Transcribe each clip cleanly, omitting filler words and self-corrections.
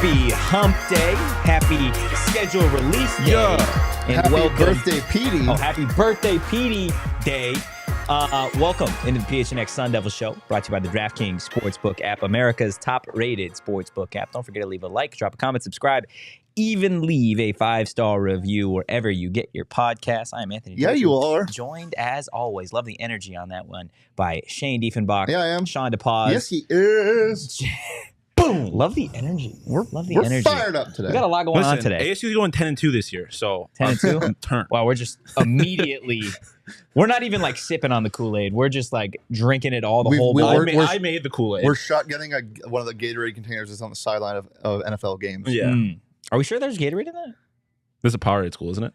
Happy hump day. Happy schedule release day. Yeah. And happy welcome. birthday, Petey. Oh, happy birthday, Petey Day. Welcome into the PHNX Sun Devil Show, brought to you by the DraftKings Sportsbook app, America's top-rated sportsbook app. Don't forget to leave a like, drop a comment, subscribe, even leave a 5-star review wherever you get your podcasts. I am Anthony. Yeah, you are. Joined, as always, love the energy on that one, by Shane Diefenbach. Yeah, I am. Shawn DePaz. Yes, he is. Boom. Love the energy. We're energy. Fired up today. We got a lot going on today. ASU's going 10-2 this year, so 10-2. turn. Wow, we're just immediately. We're not even like sipping on the Kool-Aid. We're just like drinking it all the whole. I made the Kool-Aid. We're shotgunning one of the Gatorade containers that's on the sideline of NFL games. Yeah. Are we sure there's Gatorade in that? This is a Powerade school, isn't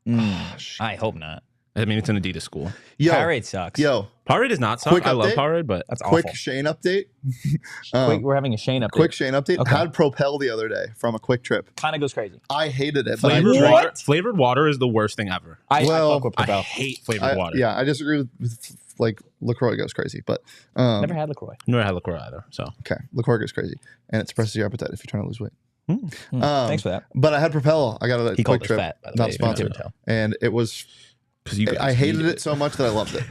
it? I hope not. I mean, it's an Adidas school. Yo, Powerade sucks. Yo, Powerade is not suck. Quick I love update? Powerade, but That's quick awful. Shane update. We're having a Shane update. Quick Shane update. Okay. Had Propel the other day from a quick trip. Kind of goes crazy. I hated it. But I flavored drank water, it. flavored water is the worst thing ever. I Well, fuck with I Propel. hate flavored water. Yeah, I disagree with like LaCroix goes crazy, but Never had LaCroix. Never had LaCroix either. So okay, LaCroix goes crazy, and it suppresses your appetite if you're trying to lose weight. Thanks for that. But I had Propel. I got it at He Quick called us Trip, fat, by the not way, if you sponsored, couldn't tell. and it was. because you guys I hated need it so much that I loved it.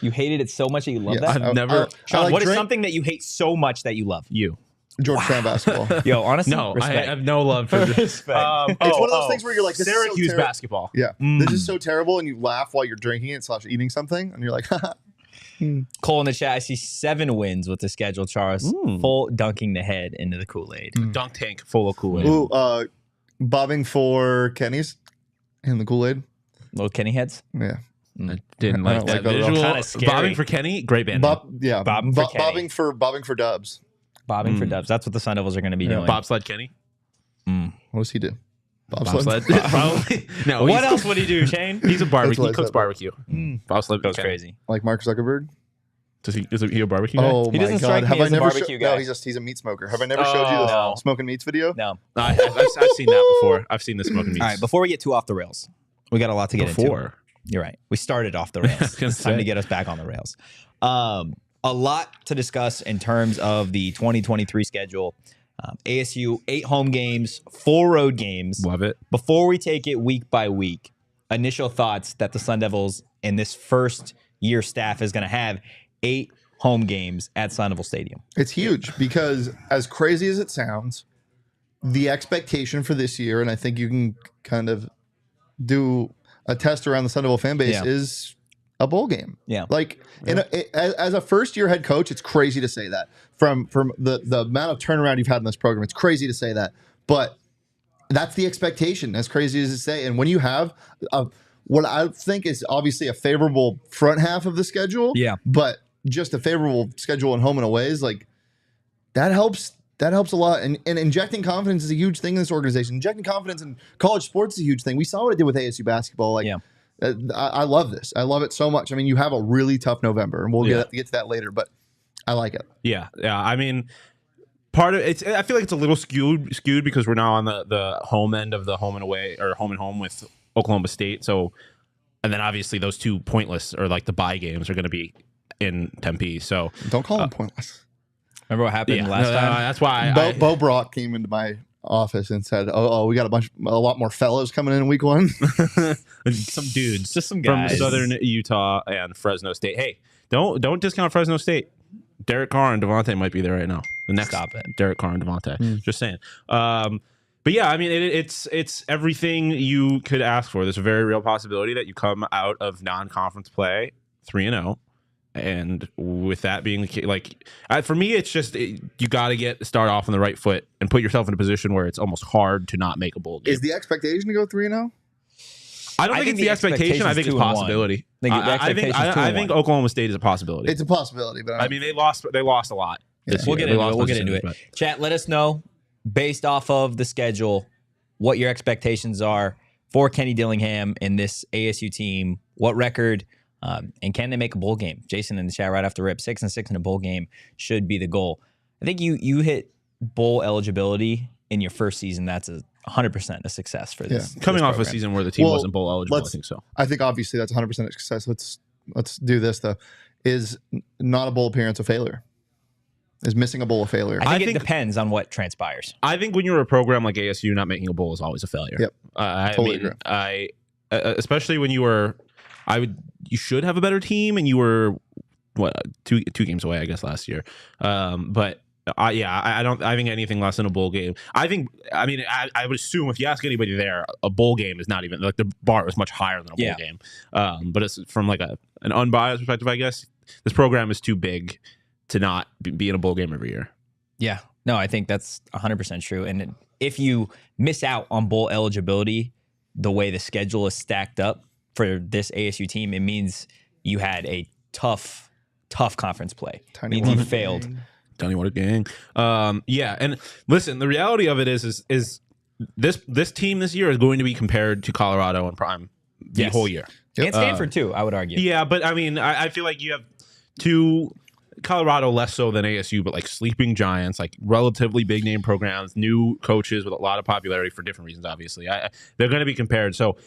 You hated it so much that you love Yeah. that? I've never. Sean, like what is drink- something that you hate so much that you love? You. Georgetown basketball. Yo, honestly, No, I respect. have no love for this. Respect. It's one of those things where you're like, this is so Syracuse terrible. basketball. Yeah, this is so terrible, and you laugh while you're drinking it / eating something, and you're like, Cole in the chat, I see 7 wins with the schedule, Charles. Full dunking the head into the Kool-Aid. Dunk tank full of Kool-Aid. ooh, bobbing for Kenny's in the Kool-Aid. Little Kenny heads. Yeah, I didn't I like don't like that that at all. visual. Kinda scary. Bobbing for Kenny, great band. Bobbing for Kenny. bobbing for Dubs. Bobbing for Dubs. That's what the Sun Devils are going to be doing. Bobsled Kenny. What does he do? Bobsled. Probably. No. What else would he do, Shane? He's a barbecue. what He I cooks said. barbecue. Bobsled Goes Kenny. crazy. Like Mark Zuckerberg? Is he a barbecue guy? Oh He my doesn't God! strike me Have I as a never barbecue guy. No, he's a meat smoker. Have I never showed you the no. smoking meats video? No. I've seen that before. I've seen the smoking meats. All right, before we get too off the rails, we got a lot to get into. Before. You're right. We started off the rails. gonna It's time say. to get us back on the rails. A lot to discuss in terms of the 2023 schedule. ASU, 8 home games, 4 road games. Love it. Before we take it week by week, initial thoughts that the Sun Devils and this first year staff is going to have 8 home games at Sun Devil Stadium. It's huge because, as crazy as it sounds, the expectation for this year, and I think you can kind of do a test around the Sun Devil fan base, Yeah. is a bowl game. Yeah. Like, as a first-year head coach, it's crazy to say that. From the amount of turnaround you've had in this program, it's crazy to say that. But that's the expectation, as crazy as it say. And when you have what I think is obviously a favorable front half of the schedule, Yeah. but just a favorable schedule and home and away is like, that helps a lot. And injecting confidence is a huge thing in this organization. Injecting confidence in college sports is a huge thing. We saw what it did with ASU basketball. Like, Yeah. I love this. I love it so much. I mean, you have a really tough November, and we'll get to that later, but I like it. Yeah. I mean, part of it's. I feel like it's a little skewed because we're now on the home end of the home and away or home and home with Oklahoma State. So, and then obviously those 2 pointless or like the bye games are going to be in Tempe. So Don't call them pointless. Remember what happened last time? That's why Bo Brock came into my office and said, "Oh, we got a lot more fellows coming in week 1." some dudes, Just some from guys. Southern Utah and Fresno State. Hey, don't discount Fresno State. Derek Carr and Devontae might be there right now. The next Stop it. Derek Carr and Devontae. Just saying. But yeah, I mean, it's everything you could ask for. There's a very real possibility that you come out of non-conference play 3-0. And with that being the case, like for me, it's just you got to start off on the right foot and put yourself in a position where it's almost hard to not make a bowl game. Is the expectation to go 3-0? I don't think it's the expectation. I think it's a possibility. I think Oklahoma State is a possibility. It's a possibility, but I mean, they lost a lot. This We'll year. get They into it. lost We'll those get into it. games, Chat, let us know, based off of the schedule, what your expectations are for Kenny Dillingham and this ASU team. What record, and can they make a bowl game? Jason in the chat right after rip, 6-6 in a bowl game should be the goal. I think you hit bowl eligibility in your first season. That's 100% a success for this. Coming this off a program. season where the team Well, wasn't bowl eligible, I let's- think so. I think obviously that's 100% success. Let's do this though. Is not a bowl appearance a failure? Is missing a bowl a failure? I think it depends on what transpires. I think when you're a program like ASU, not making a bowl is always a failure. Yep. Totally agree. Especially when you should have a better team, and you were two games away, I guess, last year. But I think anything less than a bowl game. I would assume if you ask anybody there, a bowl game is not even like the bar is much higher than a bowl game. But it's from like an unbiased perspective, I guess. This program is too big to not be in a bowl game every year. Yeah. No, I think that's 100% true. And if you miss out on bowl eligibility, the way the schedule is stacked up for this ASU team, it means you had a tough conference play. It means you failed. Tiny Water Gang. And listen, the reality of it is this team this year is going to be compared to Colorado and Prime the whole year. And Stanford too, I would argue. Yeah, but I mean, I feel like you have two, Colorado less so than ASU, but like sleeping giants, like relatively big name programs, new coaches with a lot of popularity for different reasons, obviously. They're going to be compared. So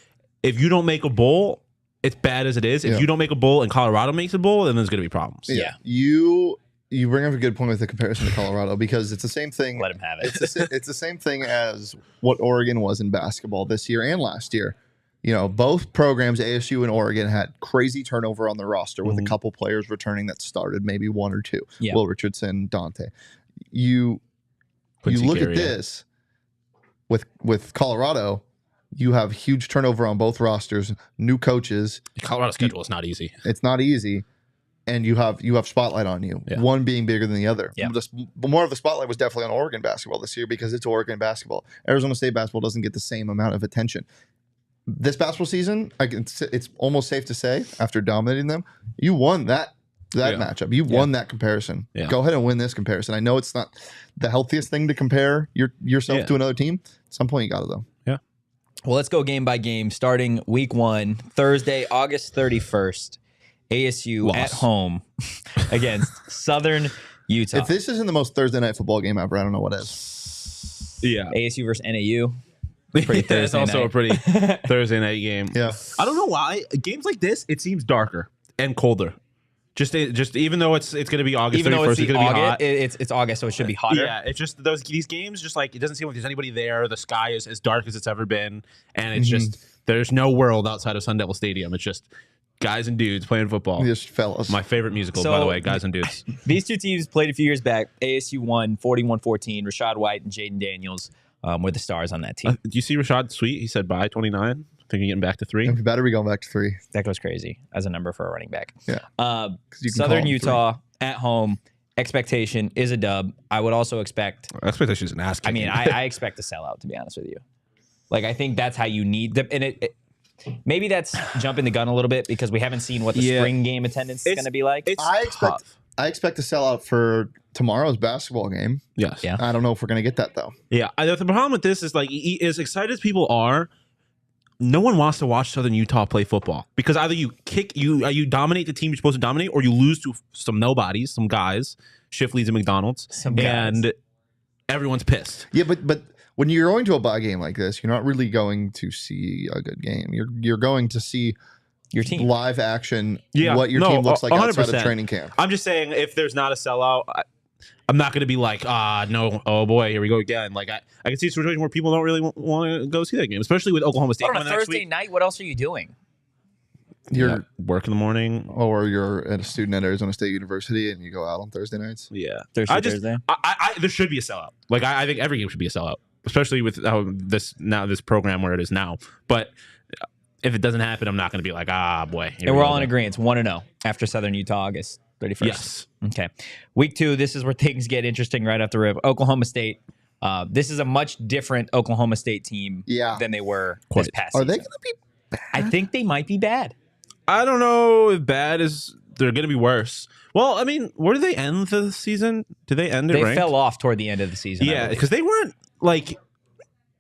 if you don't make a bowl, it's bad as it is. If you don't make a bowl and Colorado makes a bowl, then there's going to be problems. Yeah. You bring up a good point with the comparison to Colorado, because it's the same thing. Let him have it. It's the same thing as what Oregon was in basketball this year and last year. You know, both programs, ASU and Oregon, had crazy turnover on the roster with a couple players returning that started, maybe one or two. Yeah. Will Richardson, Dante. You look at this with Colorado. You have huge turnover on both rosters, new coaches. Colorado's schedule is not easy. It's not easy. And you have spotlight on you, one being bigger than the other. Yeah. More of the spotlight was definitely on Oregon basketball this year because it's Oregon basketball. Arizona State basketball doesn't get the same amount of attention. This basketball season, it's almost safe to say, after dominating them, you won that matchup. You won that comparison. Yeah. Go ahead and win this comparison. I know it's not the healthiest thing to compare yourself to another team. At some point, you got to, though. Yeah. Well, let's go game by game, starting week 1, Thursday, August 31st. ASU at home against Southern Utah. If this isn't the most Thursday night football game ever, I don't know what is. Yeah. ASU versus NAU. Pretty Thursday It's also night. a pretty Thursday night game. Yeah. I don't know why. Games like this, it seems darker and colder. Just even though it's going to be August 31st, it's going to be hot. It's August, so it should be hotter. Yeah, it's just these games, just like it doesn't seem like there's anybody there. The sky is as dark as it's ever been, and it's just there's no world outside of Sun Devil Stadium. It's just guys and dudes playing football. Just fellas. My favorite musical, by the way, Guys and Dudes. These two teams played a few years back. ASU won 41-14. Rashad White and Jaden Daniels were the stars on that team. Do you see Rashad's tweet? He said, bye, 29. Thinking getting back to 3. You better be going back to 3. That goes crazy as a number for a running back. Yeah. Southern Utah at home. Expectation is a dub. I would also expect. Expectation is an ass kicking. I mean, I expect a sellout, to be honest with you. Like, I think that's how you need the. And maybe that's jumping the gun a little bit because we haven't seen what the spring game attendance is going to be like. I expect a sellout for tomorrow's basketball game. Yes. Yeah. I don't know if we're going to get that, though. Yeah. The problem with this is, like, as excited as people are, no one wants to watch Southern Utah play football because either you dominate the team you're supposed to dominate, or you lose to some nobodies, some guys, Shifleys and McDonald's, and everyone's pissed. Yeah, but when you're going to a bye game like this, you're not really going to see a good game. You're going to see your team live action. What your team looks like 100%. Outside of training camp. I'm just saying, if there's not a sellout, I'm not going to be like, no, oh boy, here we go again. Like I can see a situation where people don't really want to go see that game, especially with Oklahoma State. On a Thursday night, what else are you doing? You're work in the morning, or you're a student at Arizona State University and you go out on Thursday nights. Yeah, Thursday. There should be a sellout. Like I think every game should be a sellout, especially with this program where it is now. But if it doesn't happen, I'm not going to be like, boy. And we're all in agreement. 1-0 after Southern Utah, August 31st. Yes. Okay. Week 2, this is where things get interesting right off the rip. Oklahoma State. This is a much different Oklahoma State team than they were this past season. Are they going to be bad? I think they might be bad. I don't know if bad is. They're going to be worse. Well, I mean, where did they end the season? Did they end it ranked? They fell off toward the end of the season. Yeah, because they weren't like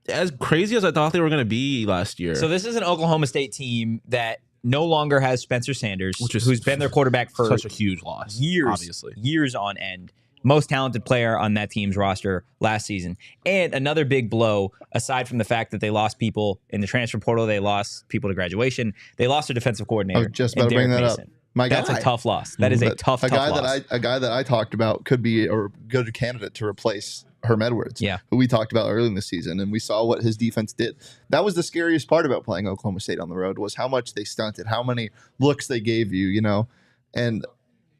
as crazy as I thought they were going to be last year. So this is an Oklahoma State team that no longer has Spencer Sanders, who's been their quarterback for such a huge loss, years on end. Most talented player on that team's roster last season. And another big blow, aside from the fact that they lost people in the transfer portal, they lost people to graduation, they lost their defensive coordinator. I was just about to bring that up. my guy. That's a tough loss. That is a tough guy loss. A guy that I talked about could be a good candidate to replace Herm Edwards, who we talked about early in the season, and we saw what his defense did. That was the scariest part about playing Oklahoma State on the road, was how much they stunted, how many looks they gave you, and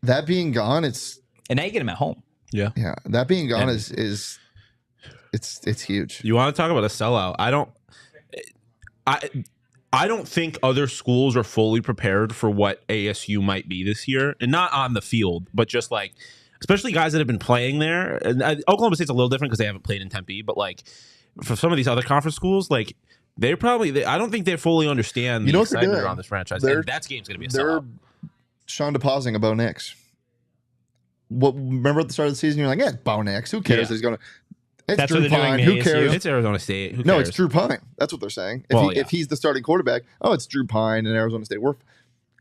that being gone, and now you get him at home. Yeah. That being gone is it's huge. You want to talk about a sellout? I don't think other schools are fully prepared for what ASU might be this year, and not on the field, but just like, especially guys that have been playing there. And Oklahoma State's a little different because they haven't played in Tempe, but like for some of these other conference schools, like I don't think they fully understand the excitement around this franchise. And that game's going to be a sellout. Shawn depositing a Bo Nix. Remember at the start of the season, you're like, Bo Nix. Who cares? He's going to. That's Drew Pine. Who cares? It's Arizona State. Who cares? No, it's Drew Pine. That's what they're saying. If he's the starting quarterback, it's Drew Pine and Arizona State.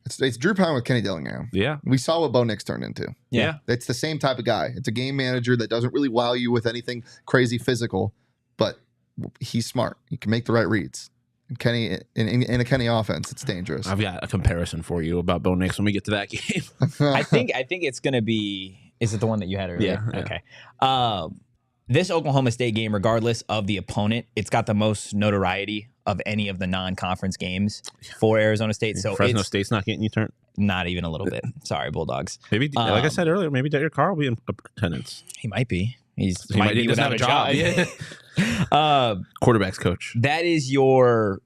It's Drew Pine with Kenny Dillingham. Yeah. We saw what Bo Nix turned into. Yeah. It's the same type of guy. It's a game manager that doesn't really wow you with anything crazy physical, but he's smart. He can make the right reads. And Kenny, in a Kenny offense, it's dangerous. I've got a comparison for you about Bo Nix when we get to that game. I think it's going to be. Is it the one that you had earlier? Yeah. Okay. This Oklahoma State game, regardless of the opponent, it's got the most notoriety of any of the non-conference games for Arizona State. So Fresno State's not getting you turned. Not even a little bit. Sorry, Bulldogs. Maybe, like I said earlier, maybe Derek Carr will be in attendance. He might be. He might be without a job. Yeah. Quarterback's coach. That is your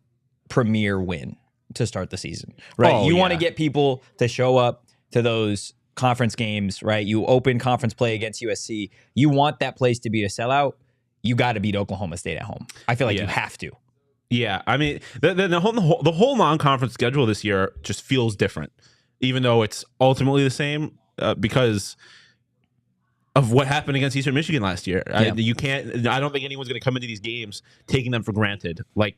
premier win to start the season, right? You want to get people to show up to those conference games, right? You open conference play against USC. You want that place to be a sellout. You got to beat Oklahoma State at home. I feel like you have to. Yeah, I mean, the whole non-conference schedule this year just feels different, even though it's ultimately the same because of what happened against Eastern Michigan last year. Yeah. I don't think anyone's going to come into these games taking them for granted, like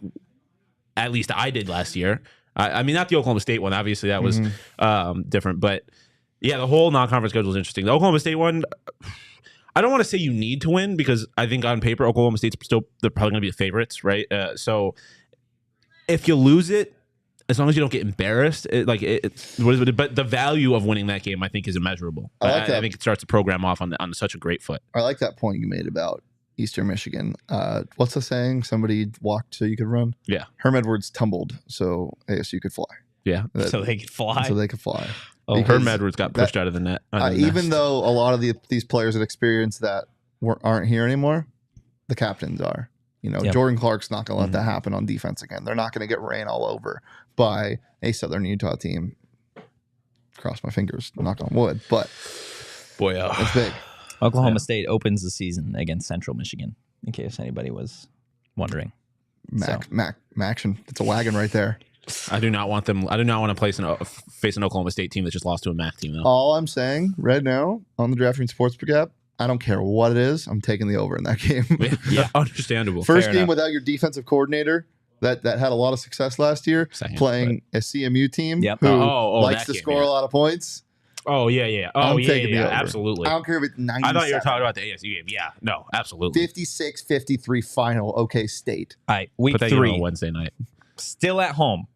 at least I did last year. I mean, not the Oklahoma State one. Obviously, that was different, but yeah, the whole non-conference schedule is interesting. The Oklahoma State one, I don't want to say you need to win because I think on paper Oklahoma State's they're probably going to be the favorites, right? So if you lose it, as long as you don't get embarrassed, but the value of winning that game I think is immeasurable. I think it starts the program off on such a great foot. I like that point you made about Eastern Michigan. What's the saying? Somebody walked so you could run. Yeah, Herm Edwards tumbled so ASU could fly. Yeah, so they could fly. So they could fly. Oh, Herm Edwards got pushed out of the net. Even though a lot of these players that experience that aren't here anymore, the captains are. Jordan Clark's not going to let that happen on defense again. They're not going to get ran all over by a Southern Utah team. Cross my fingers, knock on wood. But boy, it's big. Oklahoma State opens the season against Central Michigan, in case anybody was wondering. Maction. It's a wagon right there. I do not want them. I do not want to face an Oklahoma State team that just lost to a MAC team, though. All I'm saying right now on the DraftKings Sportsbook app, I don't care what it is. I'm taking the over in that game. Yeah, understandable. First game without your defensive coordinator that had a lot of success last year, playing a CMU team who likes to score a lot of points. Oh, yeah. Oh, yeah, absolutely. I don't care if it's 97. I thought you were talking about the ASU game. Yeah, no, absolutely. 56-53 final, OK State. All right, week 3. Wednesday night. Still at home.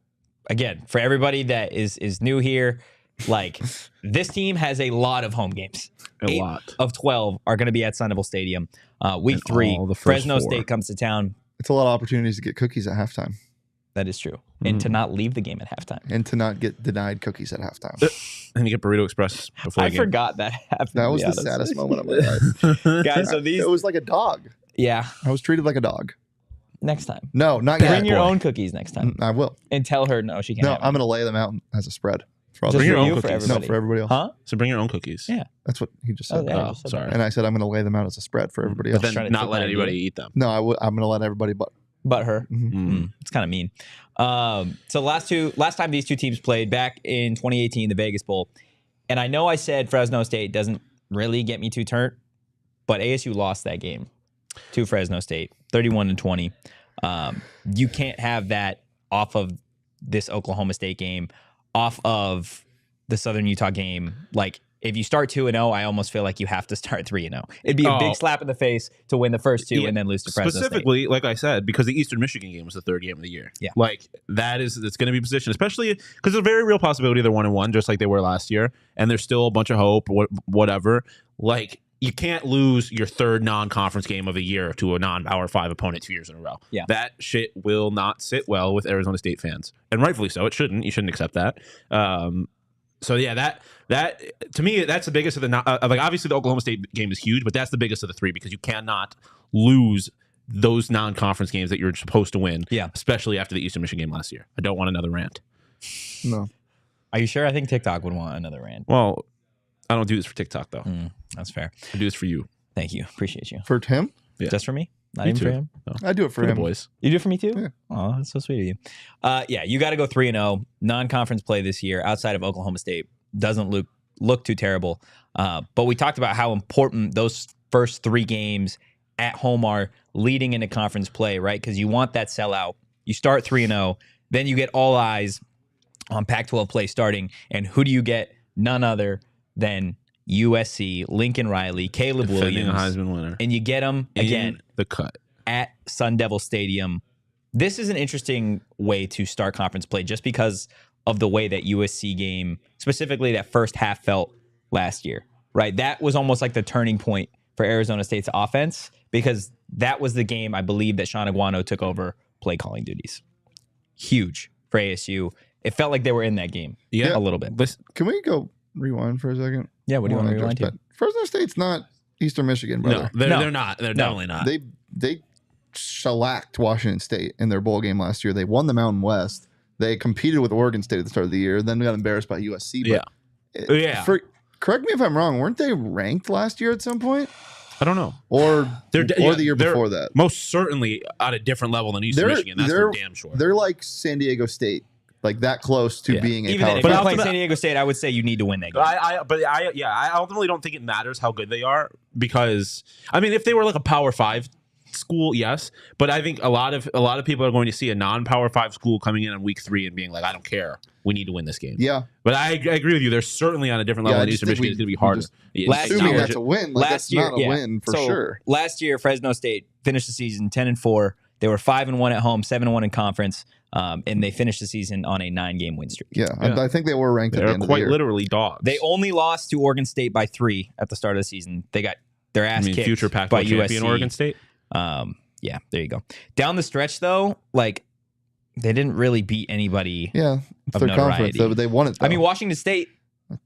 Again, for everybody that is new here, like this team has a lot of home games. A lot of 12 are going to be at Sun Devil Stadium. Week 3, Fresno State comes to town. It's a lot of opportunities to get cookies at halftime. That is true. And to not leave the game at halftime. And to not get denied cookies at halftime. And you get Burrito Express before the game. I forgot that happened. That was the saddest moment of my life. Guys, so it was like a dog. Yeah. I was treated like a dog. Next time. No, not yet. Bring your own cookies next time. I will. And tell her no, she can't. No, I'm going to lay them out as a spread. Bring your own cookies. No, for everybody else. Huh? So bring your own cookies. Yeah. That's what he just said. Oh, sorry. And I said I'm going to lay them out as a spread for everybody else. But then not let anybody eat them. No, I'm going to let everybody but her. It's kind of mean. So last time these two teams played back in 2018, the Vegas Bowl, and I know I said Fresno State doesn't really get me too turned, but ASU lost that game to Fresno State, 31-20. You can't have that off of this Oklahoma State game, off of the Southern Utah game. Like if you start 2-0, I almost feel like you have to start 3-0. It'd be a big slap in the face to win the first two and then lose to Fresno State. Specifically, like I said, because the Eastern Michigan game was the third game of the year. Yeah. Like, it's going to be positioned, especially because there's a very real possibility they're 1-1, just like they were last year, and there's still a bunch of hope, whatever. Like, you can't lose your third non-conference game of the year to a non-Power 5 opponent 2 years in a row. Yeah. That shit will not sit well with Arizona State fans, and rightfully so. It shouldn't. You shouldn't accept that. So yeah, that to me, that's the biggest of the like. Obviously, the Oklahoma State game is huge, but that's the biggest of the three because you cannot lose those non-conference games that you're supposed to win. Yeah, especially after the Eastern Michigan game last year. I don't want another rant. No. Are you sure? I think TikTok would want another rant. Well, I don't do this for TikTok though. That's fair. I do this for you. Thank you. Appreciate you. For him? Yeah. Just for me? Not Me even too. for him? No. I do it for him. The boys. You do it for me too? Yeah. Oh, that's so sweet of you. Yeah, you got to go 3-0. Non-conference play this year outside of Oklahoma State doesn't look too terrible. But we talked about how important those first three games at home are leading into conference play, right? Because you want that sellout. You start 3-0, then you get all eyes on Pac-12 play starting. And who do you get? None other than USC, Lincoln Riley, Caleb Defending Williams. a Heisman winner. And you get them, again, In the cut. at Sun Devil Stadium. This is an interesting way to start conference play just because of the way that USC game, specifically that first half, felt last year, right? That was almost like the turning point for Arizona State's offense because that was the game, I believe, that Shawn took over play calling duties. Huge for ASU. It felt like they were in that game a little bit. Can we go rewind for a second? Yeah, what do you want to rewind to? Fresno State's not Eastern Michigan, brother. No, they're not. They're definitely not. They shellacked Washington State in their bowl game last year. They won the Mountain West. They competed with Oregon State at the start of the year. Then got embarrassed by USC. But correct me if I'm wrong. Weren't they ranked last year at some point? I don't know. Or the year before that? Most certainly at a different level than Eastern Michigan. That's for damn sure. They're like San Diego State. Like that close to being a Even Power if you're Five. playing San Diego State, I would say you need to win that game. I ultimately don't think it matters how good they are because I mean if they were like a Power 5 school, yes, but I think a lot of people are going to see a non-Power 5 school coming in on week 3 and being like, I don't care, we need to win this game. Yeah, but I agree with you. They're certainly on a different level. In Eastern Michigan, it's going to be harder. Assuming that's a win. Like, last year, not a win for sure. Last year, Fresno State finished the season 10-4. They were 5-1 at home, 7-1 in conference, and they finished the season on a 9-game win streak. Yeah. I think they were ranked at the end of the quite year. literally dogs. They only lost to Oregon State by 3 at the start of the season. They got their ass kicked future by Pac-12 champion USC. Oregon State. Yeah, there you go. Down the stretch, though, like they didn't really beat anybody. Yeah, it's of their notoriety. conference, though, but they won it. Though. I mean, Washington State,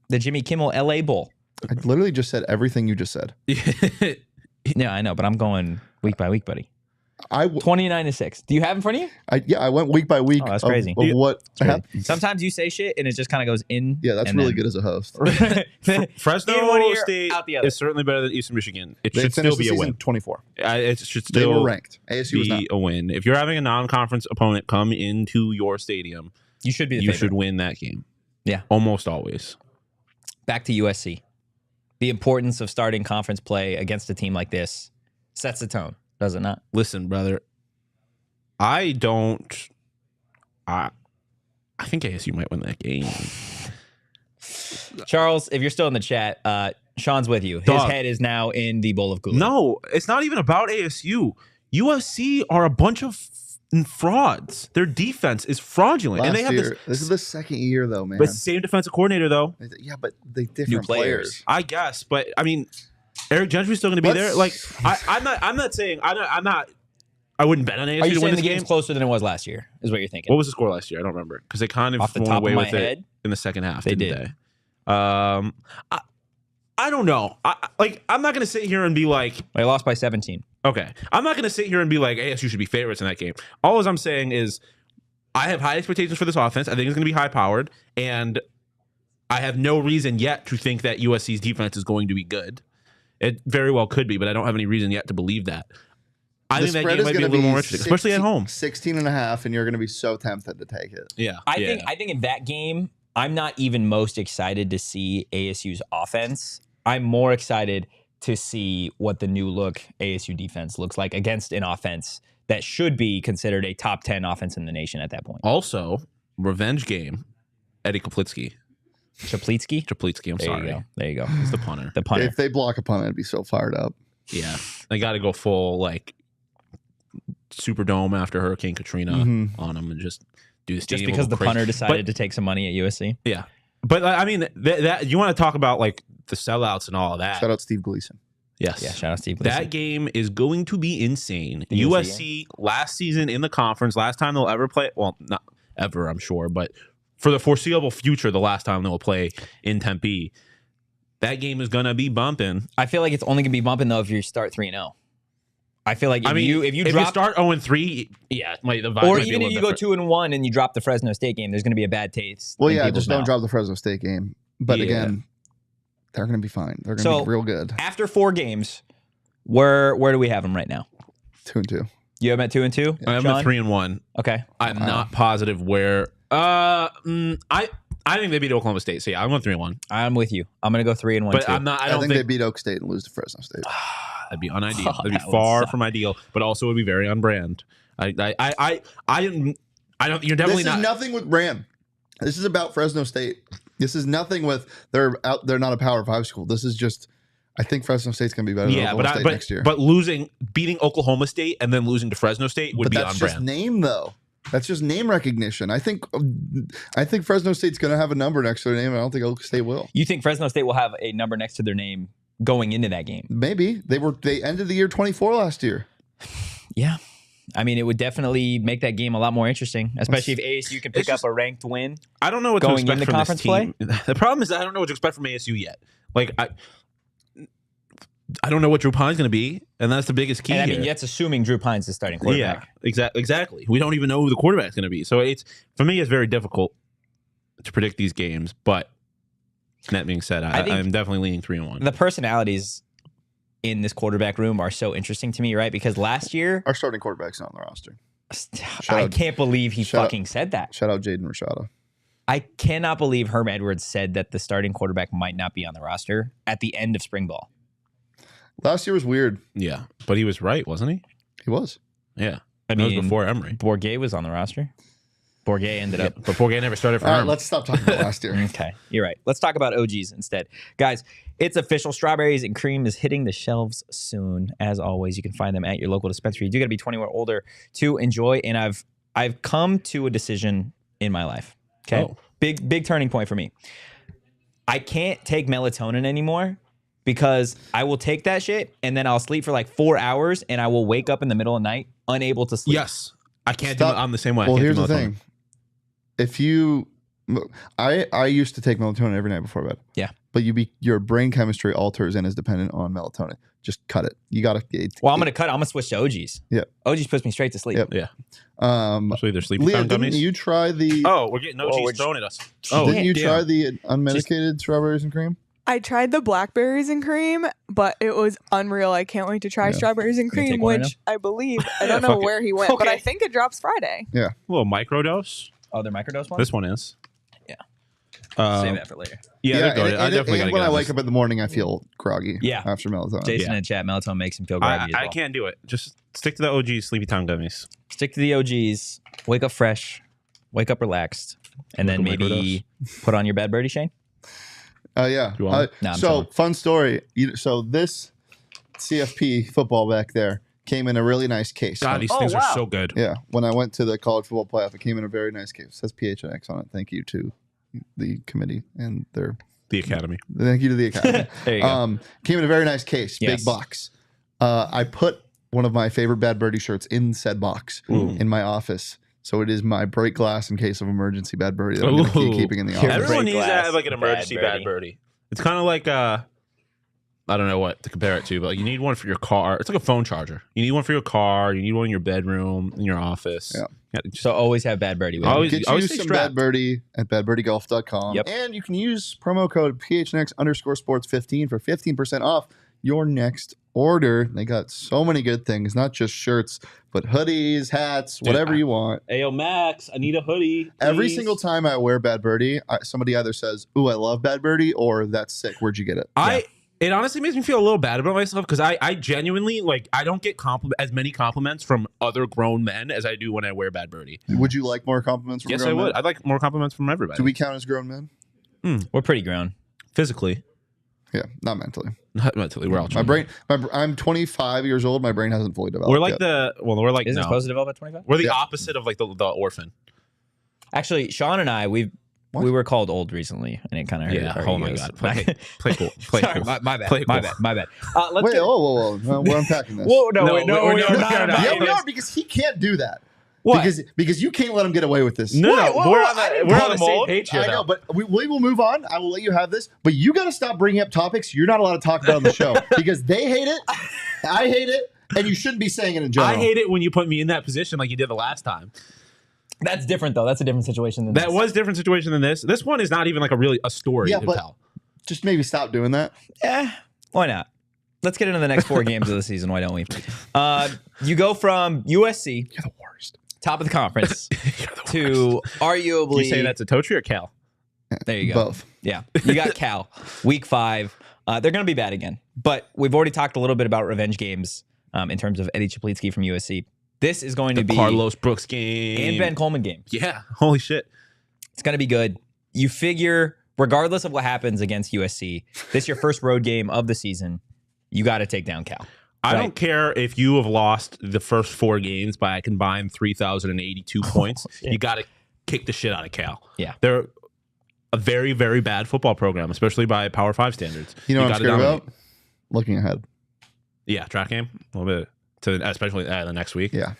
the Jimmy Kimmel LA Bowl. I literally just said everything you just said. Yeah, I know, but I'm going week by week, buddy. 29-6. 29-6. Do you have in front of you? I went week by week. Oh, that's crazy. Of what happened. Sometimes you say shit and it just kind of goes in. Yeah, that's really good as a host. Fresno In 1 year, State out the other. is certainly better than Eastern Michigan. It They should finished still be the a season win. 24. It should They still were ranked. ASU was not. be a win. If you're having a non-conference opponent come into your stadium, You should be the you favorite. should win that game. Yeah. Almost always. Back to USC. The importance of starting conference play against a team like this sets the tone, does it not? Listen, brother. I think ASU might win that game. Charles, if you're still in the chat, Shawn's with you. His Dog. head is now in the bowl of Kool-Aid. No, it's not even about ASU. USC are a bunch of frauds. Their defense is fraudulent. And they have This is the second year, though, man. but same defensive coordinator, though. Yeah, but they different players. I guess. But, I mean, Eric Gentry's still going to be there. Like, I'm not saying – I wouldn't bet on ASU Are you to win saying this the game's game. closer than it was last year, is what you're thinking? What was the score last year? I don't remember. Because they kind of Off the went top away of my with it head, in the second half, they didn't did. they? I don't know. I'm not going to sit here and be like, They lost by 17. okay. I'm not going to sit here and be like, ASU should be favorites in that game. All I'm saying is I have high expectations for this offense. I think it's going to be high-powered. And I have no reason yet to think that USC's defense is going to be good. It very well could be, but I don't have any reason yet to believe that. I think that game might be a little more interesting, especially at home. 16.5, and you're going to be so tempted to take it. Yeah. I think in that game, I'm not even most excited to see ASU's offense. I'm more excited to see what the new look ASU defense looks like against an offense that should be considered a top 10 offense in the nation at that point. Also, revenge game, Eddie Kaplitsky. Chaplitsky, I'm sorry. There you go. He's the punter. The punter. If they block a punt, I'd be so fired up. Yeah. They got to go full, like, Superdome after Hurricane Katrina on them and just do this. Just because the punter decided to take some money at USC. Yeah. But, I mean, that you want to talk about, like, the sellouts and all of that. Shout out Steve Gleason. Yes. Yeah, shout out Steve Gleason. That game is going to be insane. The USC last season in the conference, last time they'll ever play, well, not ever, I'm sure, but for the foreseeable future, the last time they'll play in Tempe, that game is going to be bumping. I feel like it's only going to be bumping, though, if you start 3-0. I feel like if you start 0-3, yeah, the vibe or might be even a if you little go 2-1 and you drop the Fresno State game, there's going to be a bad taste. Well, in yeah, people's just don't mouth. drop the Fresno State game. But again, they're going to be fine. They're going to be real good. After 4 games, where do we have them right now? 2-2. You have them at 2-2? Yeah. I'm at 3-1. Okay. I'm not positive where. I think they beat Oklahoma State. So yeah, I'm going 3-1. I'm with you. I'm going to go 3-1. But too. I'm not. I don't think they beat Oak State and lose to Fresno State. That'd be unideal. Oh, That'd be far from ideal, but also would be very on brand. I don't. You're definitely this is not. nothing with brand. This is about Fresno State. This is nothing with they're not a Power 5 school. This is just. I think Fresno State's going to be better than Oklahoma State next year. But beating Oklahoma State and then losing to Fresno State would be on brand. That's just name though. That's just name recognition. I think Fresno State's going to have a number next to their name. I don't think Oklahoma State will. You think Fresno State will have a number next to their name going into that game? Maybe they ended the year 24 last year. Yeah. I mean, it would definitely make that game a lot more interesting, especially if ASU can pick up a ranked win. I don't know what going to expect into from conference this team. play. The problem is I don't know what to expect from ASU yet. Like I don't know what Drew Pine's going to be, and that's the biggest key. And I here. mean, that's assuming Drew Pine's the starting quarterback. Yeah, exactly. We don't even know who the quarterback's going to be. So it's for me, it's very difficult to predict these games. But that being said, I'm definitely leaning 3-1. The personalities in this quarterback room are so interesting to me, right? Because last year, our starting quarterback's not on the roster. I can't believe he fucking said that. Shout out Jaden Rashada. I cannot believe Herm Edwards said that the starting quarterback might not be on the roster at the end of spring ball. Last year was weird. Yeah, but he was right, wasn't he? He was. Yeah. I mean, mean, it was before Emory. Bourget was on the roster. Bourget ended up. But Bourget never started for All right, Herm. let's stop talking about last year. Okay, you're right. Let's talk about OGs instead. Guys, it's official. Strawberries and cream is hitting the shelves soon. As always, you can find them at your local dispensary. You do got to be 21 or older to enjoy. And I've come to a decision in my life. Okay, big turning point for me. I can't take melatonin anymore because I will take that shit and then I'll sleep for like 4 hours and I will wake up in the middle of the night unable to sleep. Yes, I can't do it. I'm the same way. Well, here's the thing. If you, I used to take melatonin every night before bed. Yeah. But your brain chemistry alters and is dependent on melatonin. Just cut it. You got to. Well, I'm going to cut it. I'm going to switch to OGs. Yeah. OGs puts me straight to sleep. Yep. Yeah. Especially their sleeping Leah, time didn't gummies. you try the? Oh, we're getting OGs thrown at us. Didn't you try the unmedicated strawberries and cream? I tried the blackberries and cream, but it was unreal. I can't wait to try strawberries and cream, which I believe, I don't know where he went, but I think it drops Friday. Yeah. A little microdose. Oh, they're microdose ones? This one is. Yeah. Save that for later. Yeah, they're good. I definitely got to when I wake up in the morning, I feel groggy. Yeah. After melatonin. Jason in chat, melatonin makes him feel groggy as well. I can't do it. Just stick to the OG sleepy time gummies. Stick to the OGs. Wake up fresh. Wake up relaxed. And then maybe put on your bad birdie, Shane? Yeah. So fun story. So this CFP football back there came in a really nice case. God, these things are so good. Yeah. When I went to the college football playoff, it came in a very nice case. It says PHNX on it. Thank you to the committee and the academy. Thank you to the academy. There you go. Came in a very nice case, big box. I put one of my favorite Bad Birdie shirts in said box in my office. So it is my break glass in case of emergency Bad Birdie that I'm going to keep keeping in the office. Everyone needs to have like an emergency Bad Birdie. It's kind of like I don't know what to compare it to, but like you need one for your car. It's like a phone charger. You need one for your car. You need one in your bedroom, in your office. Yeah. So always have Bad Birdie with you. Get you some Bad Birdie at badbirdiegolf.com. Yep. And you can use promo code PHNX_sports15 for 15% off your next order. They got so many good things, not just shirts, but hoodies, hats, whatever you want. Ayo, Max, I need a hoodie. Please. Every single time I wear Bad Birdie, somebody either says, "Ooh, I love Bad Birdie," or "That's sick. Where'd you get it?" It honestly makes me feel a little bad about myself because I genuinely I don't get as many compliments from other grown men as I do when I wear Bad Birdie. Would you like more compliments from Yes, grown I would. men? I'd like more compliments from everybody. Do we count as grown men? We're pretty grown. Physically. Yeah, not mentally. Not mentally. We're all My brain. I'm 25 years old. My brain hasn't fully developed. We're like yet. we're like Isn't it supposed to develop at 25? We're the opposite of like the orphan. Actually, Shawn and I, we were called old recently, and it kind of hurt. Yeah. Oh my god. Play cool. Play Sorry, cool. my bad. Play My cool. bad. My bad. Wait, whoa. We're unpacking this. Whoa, no, we're not. Yeah, we are, because he can't do that. What? Because you can't let him get away with this. No, we're on the same mold. page here. I know, but we will move on. I will let you have this, but you got to stop bringing up topics you're not allowed to talk about on the show because they hate it, I hate it, and you shouldn't be saying it in general. I hate it when you put me in that position like you did the last time. That's different, though. That's a different situation than That this. was a different situation than this. This one is not even like a story to tell. Just maybe stop doing that. Why not? Let's get into the next 4 games of the season. Why don't we? You go from USC, You're the worst. top of the conference, to arguably. You say that's a Totri or Cal? There you go. Both. Yeah. You got Cal, week 5. They're going to be bad again. But we've already talked a little bit about revenge games in terms of Eddie Chaplitsky from USC. This is going to be Carlos Brooks game and Ben Coleman game. Yeah. Holy shit. It's going to be good. You figure, regardless of what happens against USC, this is your first road game of the season. You got to take down Cal. I Right. don't care if you have lost the first 4 games by a combined 3,082 points. You got to kick the shit out of Cal. Yeah. They're a very, very bad football program, especially by Power 5 standards. You know what I'm gotta scared dominate. about? Looking ahead. Yeah, track game. A little bit. Especially the next week. Yeah.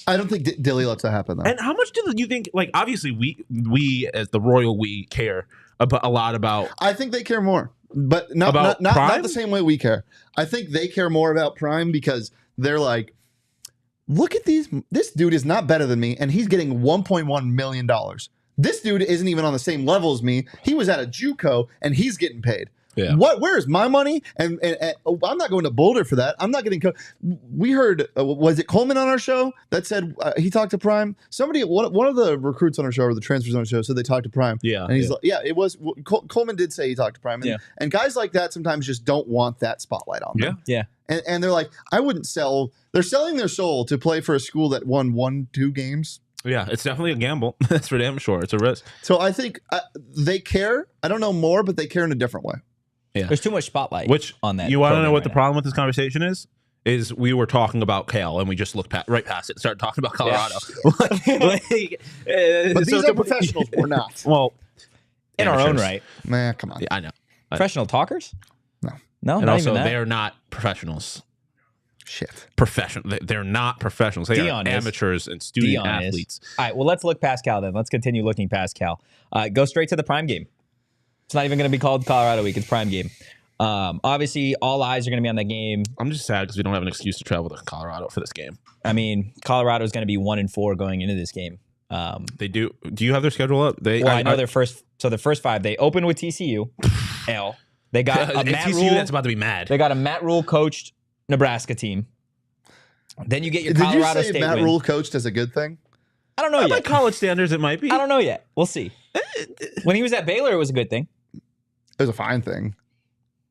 I don't think Dilly lets that happen, though. And how much do you think, like, obviously we as the Royal we care a lot about. I think they care more, but not the same way we care. I think they care more about Prime because they're like, look at these. This dude is not better than me, and he's getting $1.1 million. This dude isn't even on the same level as me. He was at a JUCO, and he's getting paid. Yeah. Where's my money? And I'm not going to Boulder for that. I'm not getting. We heard was it Coleman on our show that said he talked to Prime? Somebody, one of the recruits on our show or the transfers on our show said they talked to Prime. Yeah, and he's like, it was Coleman did say he talked to Prime. And, and guys like that sometimes just don't want that spotlight on them. Yeah. And they're like, I wouldn't sell. They're selling their soul to play for a school that won 1-2 games. Yeah, it's definitely a gamble. That's for damn sure. It's a risk. So I think they care. I don't know more, but they care in a different way. Yeah. There's too much spotlight on that. You want to know what the now. problem with this conversation is? Is we were talking about Cal and we just looked right past it and started talking about Colorado. But these are professionals. We're not. Well, in our own right. Man, come on. Yeah, I know. Professional talkers? No. No, And not also, even that. they're not professionals. Shit. They're not professionals. They Deion are is. amateurs and student Deion athletes. All right, well, let's look past Cal then. Let's continue looking past Cal. Go straight to the Prime game. It's not even going to be called Colorado Week. It's Prime game. Obviously, all eyes are going to be on that game. I'm just sad because we don't have an excuse to travel to Colorado for this game. I mean, Colorado is going to be 1-4 going into this game. They do. Do you have their schedule up? I know their first. So the first 5, they open with TCU. L. They got a Matt TCU Rule. that's about to be mad. They got a Matt Rule coached Nebraska team. Then you get your Did Colorado you say State Matt win. Rule coached as a good thing? I don't know yet. By college standards, it might be. I don't know yet. We'll see. When he was at Baylor, it was a good thing. It was a fine thing.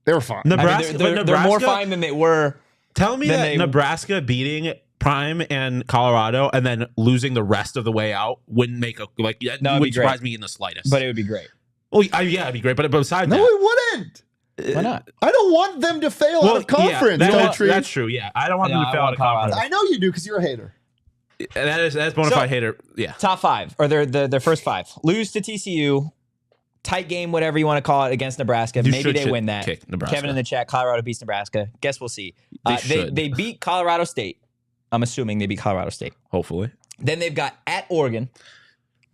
They were fine. Nebraska, they're more fine than they were. Tell me that Nebraska beating Prime and Colorado and then losing the rest of the way out wouldn't make a wouldn't surprise me in the slightest. But it would be great. Well, yeah, it'd be great. But besides that, it wouldn't. Why not? I don't want them to fail out of conference. Yeah, that's true. Yeah, I don't want them to fail out of conference. I know you do because you're a hater. That's bona fide hater. Yeah. Top 5 or their first 5. Lose to TCU. Tight game, whatever you want to call it, against Nebraska. Maybe they win that. Kevin in the chat, Colorado beats Nebraska. Guess we'll see. They beat Colorado State. I'm assuming they beat Colorado State. Hopefully. Then they've got at Oregon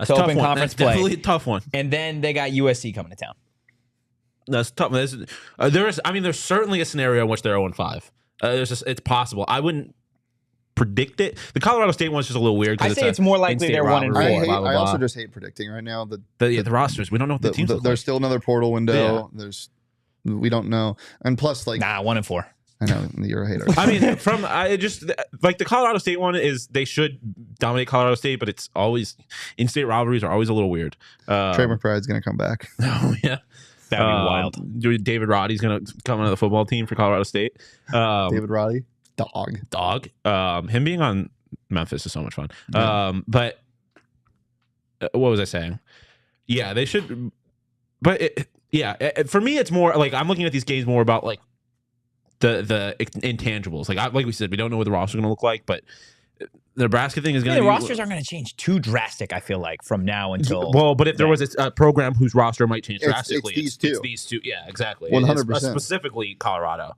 to open conference play. Definitely a tough one. And then they got USC coming to town. That's tough. There's certainly a scenario in which they're 0-5. It's possible. I wouldn't predict it. The Colorado State one's just a little weird. I say it's more likely they're 1-4. I also just hate predicting right now. The rosters. We don't know what the teams look like. There's still another portal window. Yeah. We don't know. And plus, 1-4. I know you're a hater. I mean, the Colorado State one is they should dominate Colorado State, but it's always in-state rivalries are always a little weird. Trey McBride's going to come back. Oh yeah. That would be wild. David Roddy's going to come onto the football team for Colorado State. David Roddy? Dog. Him being on Memphis is so much fun. Yeah. But what was I saying? Yeah, they should. But for me, it's more like I'm looking at these games more about like the intangibles. Like we said, we don't know what the roster is going to look like, but the Nebraska thing is going to. The rosters aren't going to change too drastic. I feel like from now until. Well, but if there was a program whose roster might change drastically, it's these two. It's these two. Yeah, exactly. 100%. Specifically, Colorado.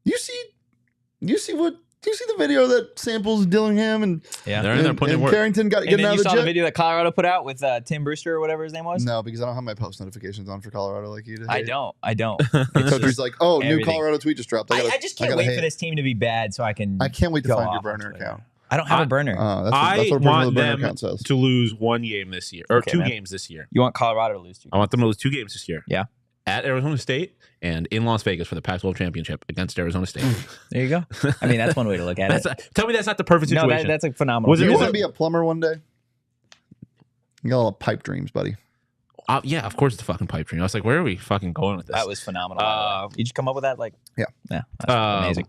You see the video that samples Dillingham and they're in there putting in work. Carrington getting out of the jet? The video that Colorado put out with Tim Brewster or whatever his name was? No, because I don't have my post notifications on for Colorado like you do. I don't. Coach's like, oh, everything. New Colorado tweet just dropped. I just can't wait for this team to be bad so I can. I can't wait to go find your off burner on account. I don't have a burner. That's what want the burner them account says. to lose one game this year, or two games this year. You want Colorado to lose 2 games? I want them to lose 2 games this year. Yeah. At Arizona State and in Las Vegas for the Pac-12 championship against Arizona State. There you go. I mean, that's one way to look at it. Tell me that's not the perfect situation. No, that's a phenomenal. You want to be a plumber one day? You got a lot of pipe dreams, buddy. Yeah, of course it's a fucking pipe dream. I was like, where are we fucking going with this? That was phenomenal. Did you come up with that? Like, yeah, that's amazing.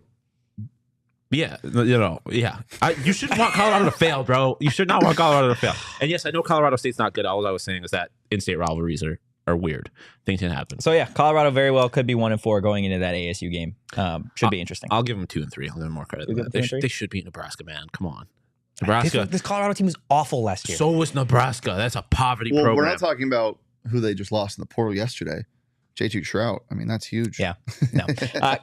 Yeah, you shouldn't want Colorado to fail, bro. You should not want Colorado to fail. And yes, I know Colorado State's not good. All I was saying is that in-state rivalries are weird. Things can happen. So yeah, Colorado very well could be 1-4 going into that ASU game. Should be interesting. I'll give them 2 and 3. I'll give them more credit. Than that. They should beat Nebraska, man. Come on, Nebraska. This Colorado team was awful last year. So was Nebraska. That's a poverty program. We're not talking about who they just lost in the portal yesterday. J2 Shrout. I mean, that's huge. Yeah. No.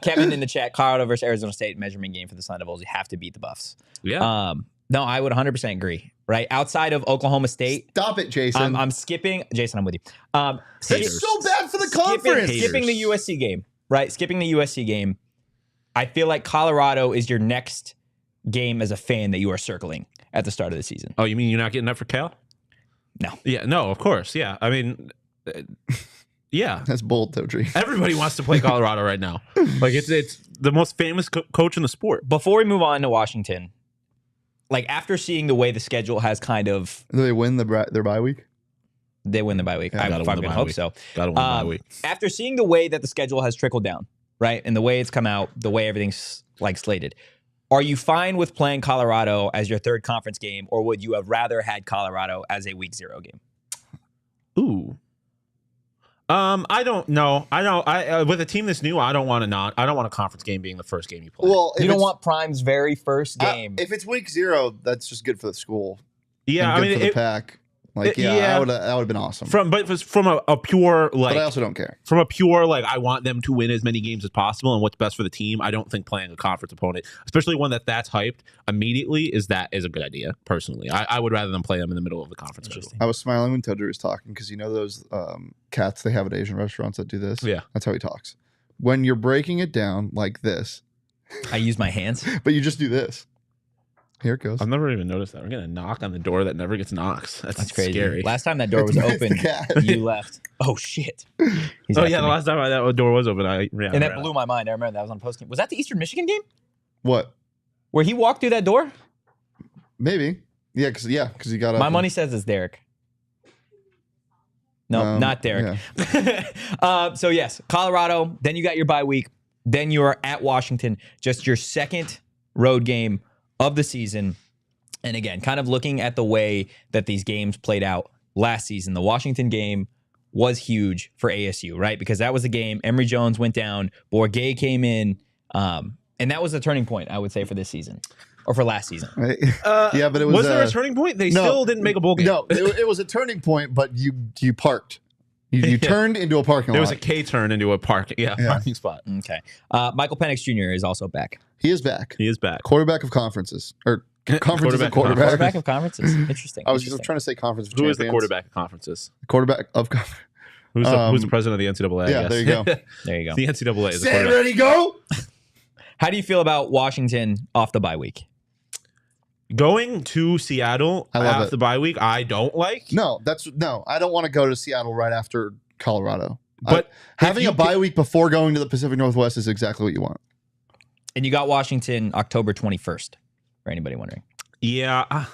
Kevin in the chat, Colorado versus Arizona State measurement game for the Sun Devils. You have to beat the Buffs. Yeah. No, I would 100% agree. Right outside of Oklahoma State. Stop it, Jason. I'm skipping. Jason, I'm with you. It's so bad for the conference. Skipping the USC game. Right. Skipping the USC game. I feel like Colorado is your next game as a fan that you are circling at the start of the season. Oh, you mean you're not getting up for Cal? No. Yeah. No. Of course. Yeah. I mean. Yeah, that's bold, though, Tree. Everybody wants to play Colorado right now. Like it's the most famous coach in the sport. Before we move on to Washington, like after seeing the way the schedule has kind of, do they win their bye week? They win the bye week. Yeah, I fucking hope so. Got to win the bye week. After seeing the way that the schedule has trickled down, right, and the way it's come out, the way everything's like slated, are you fine with playing Colorado as your third conference game, or would you have rather had Colorado as a week 0 game? Ooh. I don't know. With a team this new, I don't want a conference game being the first game you play. Well, you don't want Prime's very first game. If it's week 0, that's just good for the school. Yeah, I mean, for the pack. Like, that would have been awesome. But if it's from a pure like, but I also don't care. From a pure like, I want them to win as many games as possible and what's best for the team. I don't think playing a conference opponent, especially one that's hyped immediately, is a good idea. Personally, I would rather than play them in the middle of the conference schedule. I was smiling when Todger was talking because you know those cats they have at Asian restaurants that do this. Yeah, that's how he talks. When you're breaking it down like this, I use my hands, but you just do this. Here it goes. I've never even noticed that. We're going to knock on the door that never gets knocks. That's crazy. Scary. Last time that door was open, you left. Oh, shit. The last time that door was open, and that blew my mind. I remember that was on post game. Was that the Eastern Michigan game? What? Where he walked through that door? Maybe. Yeah, because he got up. My money says it's Derek. No, not Derek. Yeah. So, yes, Colorado. Then you got your bye week. Then you are at Washington. Just your second road game of the season. And again, kind of looking at the way that these games played out last season, the Washington game was huge for ASU, right? Because that was the game. Emory Jones went down. Bourget came in. And that was the turning point, I would say, for this season. Or for last season. Yeah, but it was... Was there a turning point? They still didn't make a bowl game. No, it was a turning point, but you parked. You turned into a parking lot. There was a K-turn into a parking spot. Okay. Michael Penix Jr. is also back. He is back. Quarterback of conferences. Or conferences of quarterback. Quarterback of conferences. Interesting. I was just trying to say conference of champions. Who is the quarterback of conferences? Quarterback of conference. Who's the president of the NCAA? Yeah, there you go. There you go. The NCAA is the Say quarterback. ready, go! How do you feel about Washington off the bye week? Going to Seattle after the bye week, I don't like. No, I don't want to go to Seattle right after Colorado. But having a bye week before going to the Pacific Northwest is exactly what you want. And you got Washington October 21st, for anybody wondering. Yeah.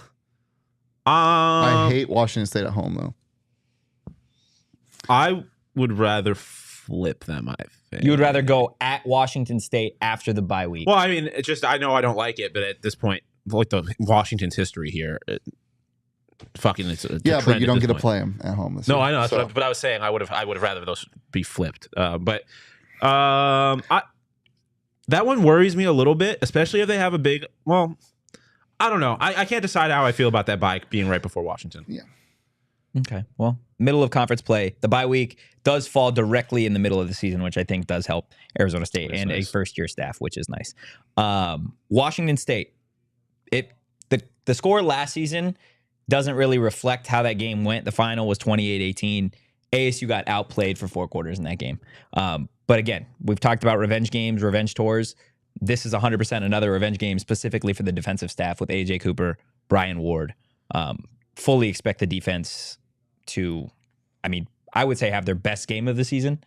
I hate Washington State at home, though. I would rather flip them, I think. You would rather go at Washington State after the bye week. Well, I mean, it's just, I know I don't like it, but at this point, like Washington's history here, fucking. It's a yeah, but you don't get to point. play them at home. No, I know. That's but I was saying I would have rather those be flipped. That one worries me a little bit, especially if they have a big. Well, I don't know. I can't decide how I feel about that bye being right before Washington. Yeah. Okay. Well, middle of conference play. The bye week does fall directly in the middle of the season, which I think does help Arizona State and a first-year staff, which is nice. Washington State. The score last season doesn't really reflect how that game went. The final was 28-18. ASU got outplayed for 4 quarters in that game. But again, we've talked about revenge games, revenge tours. This is 100% another revenge game specifically for the defensive staff with A.J. Cooper, Brian Ward. Fully expect the defense to, I would say have their best game of the season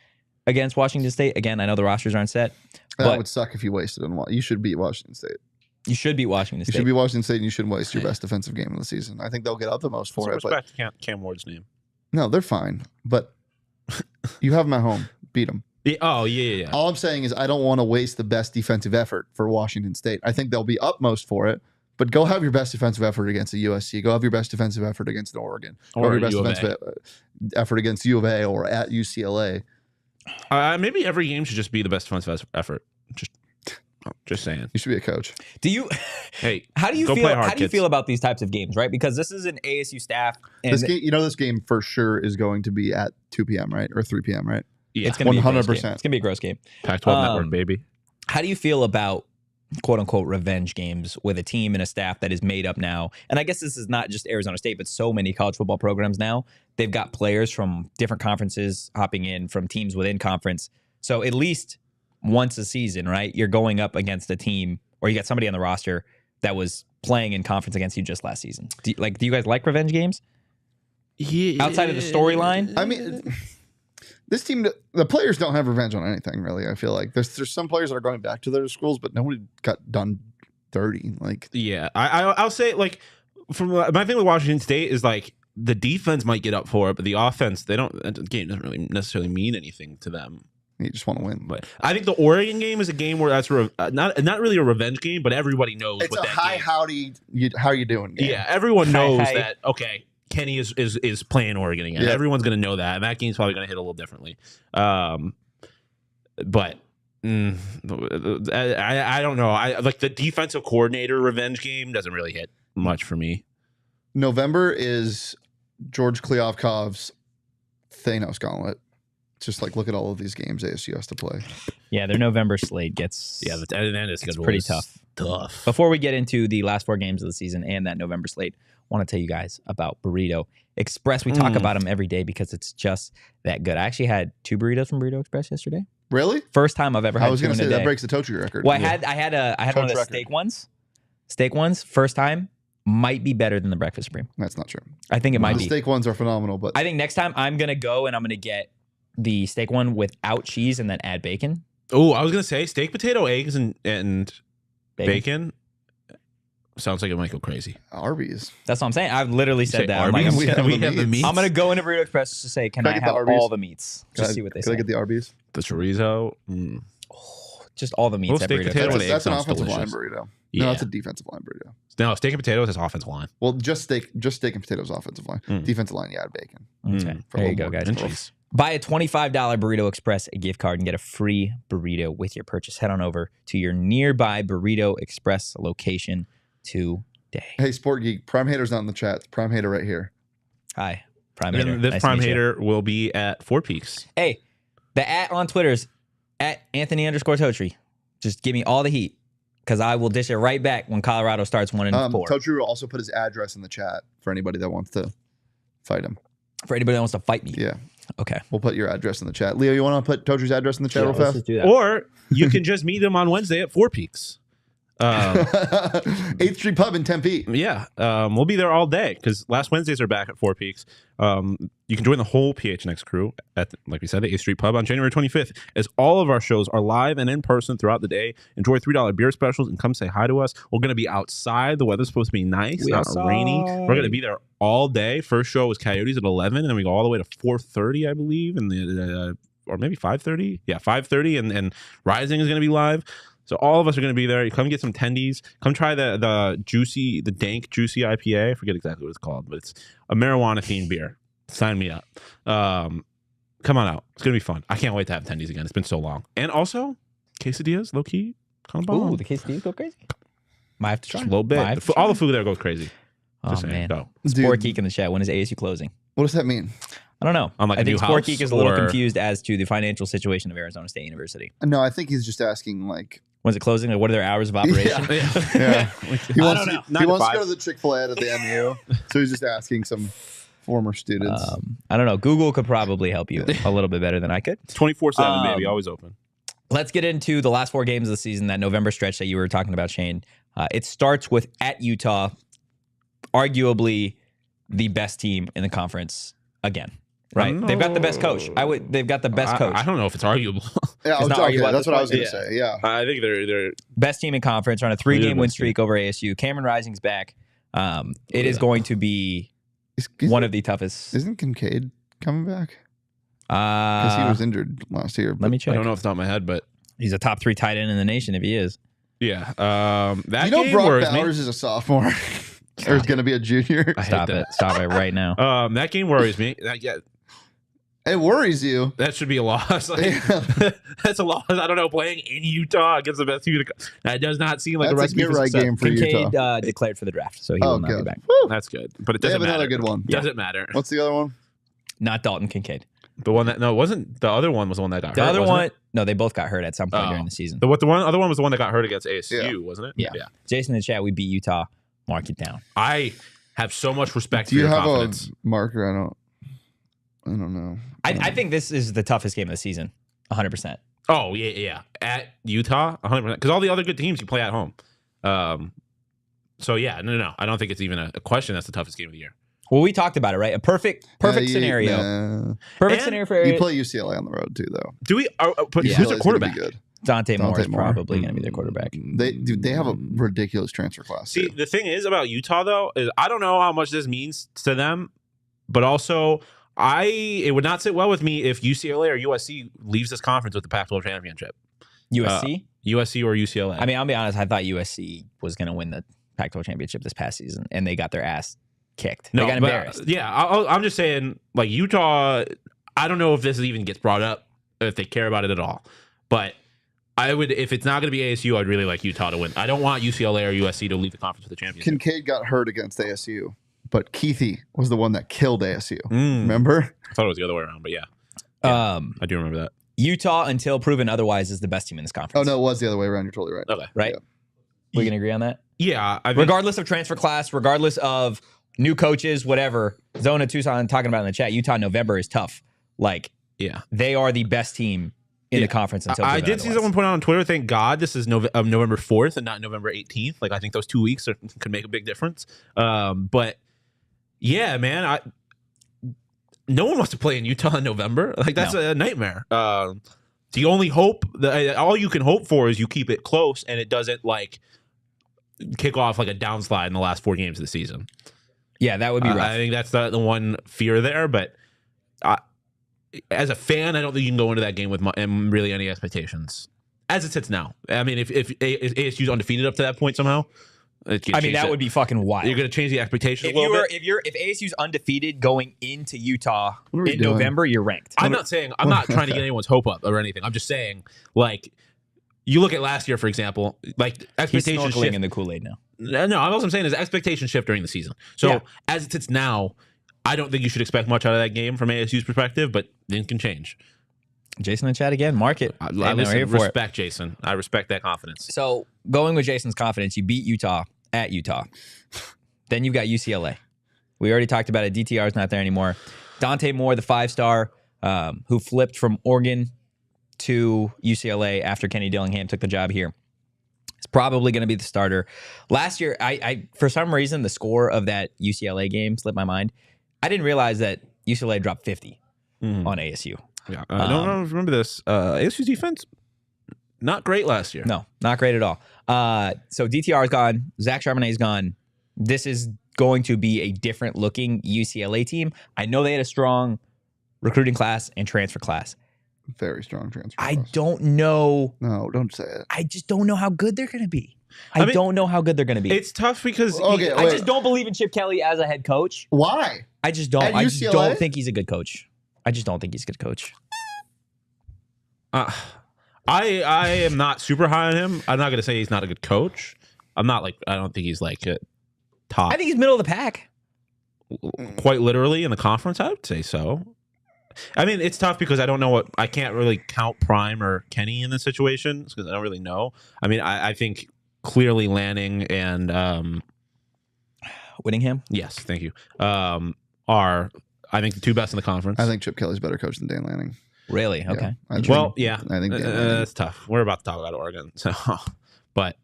against Washington State. Again, I know the rosters aren't set. That would suck if you wasted on one. You should beat Washington State. You should beat Washington State. You should beat Washington State, and you shouldn't waste your best defensive game of the season. I think they'll get out the most for it. Respect Cam Ward's name. No, they're fine, but you have them at home. Beat them. Yeah. All I'm saying is I don't want to waste the best defensive effort for Washington State. I think they'll be upmost for it, but go have your best defensive effort against the USC. Go have your best defensive effort against Oregon. Go have your best defensive effort against U of A or at UCLA. Maybe every game should just be the best defensive effort. Just saying. You should be a coach. Do you? Hey, how do you feel? Hard, how do you feel about these types of games? Right, because this is an ASU staff. And this game for sure is going to be at 2 p.m. right or 3 p.m. right? Yeah, it's going to be 100%. It's going to be a gross game. Pac-12 network, baby. How do you feel about quote unquote revenge games with a team and a staff that is made up now? And I guess this is not just Arizona State, but so many college football programs now. They've got players from different conferences hopping in from teams within conference. So at least once a season, right? You're going up against a team, or you got somebody on the roster that was playing in conference against you just last season. Do you guys like revenge games? Yeah. Outside of the storyline? I mean, this team, the players don't have revenge on anything, really. I feel like there's some players that are going back to their schools, but nobody got done dirty. Like, yeah, I'll say, like, from my thing with Washington State is like the defense might get up for it, but the offense, the game doesn't really necessarily mean anything to them. You just want to win. But I think the Oregon game is a game where that's not really a revenge game, but everybody knows it's what a that hi, game. howdy, how you doing game. Yeah, everyone knows hi. that. Okay, Kenny is playing Oregon again. Yeah. Everyone's going to know that, and that game's probably going to hit a little differently. But I don't know. I like the defensive coordinator revenge game doesn't really hit much for me. November is George Kliavkov's Thanos Gauntlet. Just like look at all of these games ASU has to play. Yeah, their November slate gets it's pretty tough. Before we get into the last 4 games of the season and that November slate, I want to tell you guys about Burrito Express. We talk about them every day because it's just that good. I actually had 2 burritos from Burrito Express yesterday. Really? First time I've ever had. I was going to say that breaks the Tochi record. Well, I had one of the steak ones. Steak ones. First time might be better than the breakfast supreme. That's not true. I think it might be. The steak ones are phenomenal, but I think next time I'm gonna go and I'm gonna get the steak one without cheese and then add bacon. Oh, I was gonna say steak, potato, eggs, and bacon. Sounds like it might go crazy. Arby's. That's what I'm saying. I've literally said that. Arby's? I'm We have the meats. I'm gonna go into Burrito Express to say, can I have all the meats? Just see what they say. Can I get the Arby's? The chorizo. Just all the meats at steak, Burrito potato, Express. That's an offensive line burrito. Yeah. No, that's a defensive line burrito. No, steak and potatoes is offensive line. Well, just steak and potatoes offensive line. Defensive line, yeah, bacon. Okay. There you go, guys. Buy a $25 Burrito Express gift card and get a free burrito with your purchase. Head on over to your nearby Burrito Express location today. Hey, Sport Geek, Prime Hater's not in the chat. Prime Hater right here. Hi, Prime Hater. This Prime Hater will be at Four Peaks. Hey, the @ on Twitter's @Anthony_Totri. Just give me all the heat because I will dish it right back when Colorado starts 1-4. Totri will also put his address in the chat for anybody that wants to fight him. For anybody that wants to fight me. Yeah. Okay. We'll put your address in the chat. Leo, you want to put Totri's address in the chat real fast? Let's do that. Or you can just meet him on Wednesday at Four Peaks. 8th Street Pub in Tempe. Yeah. We'll be there all day because last Wednesdays are back at Four Peaks. You can join the whole PHNX crew at, like we said, the 8th Street Pub on January 25th, as all of our shows are live and in person throughout the day. Enjoy $3 beer specials and come say hi to us. We're going to be outside. The weather's supposed to be nice, not rainy. We're going to be there all day. First show was Coyotes at 11, and then we go all the way to 4:30, I believe, and or maybe 5:30. Yeah, 5:30, and Rising is going to be live. So all of us are going to be there. You come get some tendies. Come try the dank juicy IPA. I forget exactly what it's called, but it's a marijuana themed beer. Sign me up. Come on out. It's going to be fun. I can't wait to have tendies again. It's been so long. And also, quesadillas, low key, kind of bomb. Ooh, the quesadillas go crazy. Might have to try. Just a little bit. All the food there goes crazy. Just saying. Man. Sport Geek in the chat. When is ASU closing? What does that mean? I don't know. Like I think Sport Geek is a little confused as to the financial situation of Arizona State University. No, I think he's just asking like, when's it closing? Like, what are their hours of operation? Yeah. He wants to go to the Chick-fil-A at the MU, so he's just asking some former students. I don't know. Google could probably help you a little bit better than I could. 24/7, baby, always open. Let's get into the last 4 games of the season, that November stretch that you were talking about, Shane. It starts with at Utah, arguably the best team in the conference again. Right? They've got the best coach. They've got the best coach. I don't know if it's arguable. Yeah, it's not arguable. That's what I was going to say. Yeah, I think they're best team in conference. Are on a 3-game win streak over ASU. Cameron Rising's back. It is going to be one of the toughest. Isn't Kincaid coming back? Because he was injured last year. Let me check. I don't know if it's not my head, but he's a top 3 tight end in the nation if he is. Yeah. That game Brock Bowers is a sophomore. Or is going to be a junior. Stop it right now. That game worries me. It worries you. That should be a loss. That's a loss. I don't know. Playing in Utah against the best team. That does not seem like a recipe for success. Game for Kincaid Utah. Declared for the draft, so he will not be back. Woo. That's good, but it doesn't matter. Another good one. Doesn't matter. What's the other one? Not Dalton Kincaid. The one that it wasn't. The other one was the one that got hurt. The other one, no, they both got hurt at some point during the season. The other one was the one that got hurt against ASU, wasn't it? Yeah. Jason in the chat, we beat Utah. Mark it down. I have so much respect for your confidence. Do you have a marker? I don't know. I think this is the toughest game of the season, 100%. Oh, yeah. At Utah, 100%. Because all the other good teams you play at home. So, yeah, no. I don't think it's even a question that's the toughest game of the year. Well, we talked about it, right? A perfect scenario. Perfect scenario for you play UCLA on the road, too, though. Do we? Who's their quarterback? Dante Moore is probably going to be their quarterback. They have a ridiculous transfer class. See, the thing is about Utah, though, is I don't know how much this means to them, but also it would not sit well with me if UCLA or USC leaves this conference with the Pac-12 championship. USC? USC or UCLA. I mean, I'll be honest. I thought USC was going to win the Pac-12 championship this past season, and they got their ass kicked. They got embarrassed. I'm just saying, like, Utah, I don't know if this even gets brought up, if they care about it at all. But I would, if it's not going to be ASU, I'd really like Utah to win. I don't want UCLA or USC to leave the conference with the championship. Kincaid got hurt against ASU, but Keithy was the one that killed ASU. Remember? I thought it was the other way around, but yeah. I do remember that. Utah, until proven otherwise, is the best team in this conference. Oh, no, it was the other way around. You're totally right. Okay. Right? Yeah. We can agree on that? Yeah. Regardless of transfer class, regardless of new coaches, whatever. Zona Tucson talking about in the chat, Utah November is tough. Like, they are the best team in the conference. Until I did see someone point out on Twitter, thank God this is November 4th and not November 18th. Like, I think those 2 weeks could make a big difference. But yeah, man, no one wants to play in Utah in November. Like, that's a nightmare. The only hope, all you can hope for is you keep it close and it doesn't like kick off like a downslide in the last 4 games of the season. Yeah, that would be rough. I think that's the one fear there. But as a fan, I don't think you can go into that game with really any expectations. As it sits now, I mean, if ASU's undefeated up to that point somehow, that would be fucking wild. You're going to change the expectations a little bit. If ASU's undefeated going into Utah in November, you're ranked. I'm not trying to get anyone's hope up or anything. I'm just saying, like, you look at last year, for example, like expectations He's snorkeling in the Kool-Aid now. No, all I'm saying is expectations shift during the season. So as it sits now, I don't think you should expect much out of that game from ASU's perspective, but things can change. Jason in the chat again. Mark it. I respect Jason. I respect that confidence. So going with Jason's confidence, you beat Utah at Utah. Then you've got UCLA. We already talked about it. DTR's not there anymore. Dante Moore, the 5-star, who flipped from Oregon to UCLA after Kenny Dillingham took the job here. It's probably going to be the starter. Last year, I for some reason, the score of that UCLA game slipped my mind. I didn't realize that UCLA dropped 50 on ASU. Yeah, I don't remember this. ASU's defense, not great last year. No, not great at all. So DTR is gone. Zach Charbonnet is gone. This is going to be a different looking UCLA team. I know they had a strong recruiting class and transfer class. Very strong transfer. I don't know. No, don't say it. I just don't know how good they're going to be. I don't know how good they're going to be. It's tough because I just don't believe in Chip Kelly as a head coach. Why? I just don't. At I just UCLA? don't think he's a good coach. I just don't think he's a good coach. I am not super high on him. I'm not going to say he's not a good coach. I don't think he's like a top. I think he's middle of the pack. Quite literally in the conference, I would say so. I mean, it's tough because I can't really count Prime or Kenny in this situation because I don't really know. I mean, I think clearly Lanning and Whittingham? Yes, thank you. Are I think the two best in the conference. I think Chip Kelly's better coach than Dan Lanning. Really? Okay. I think it's tough. We're about to talk about Oregon, so but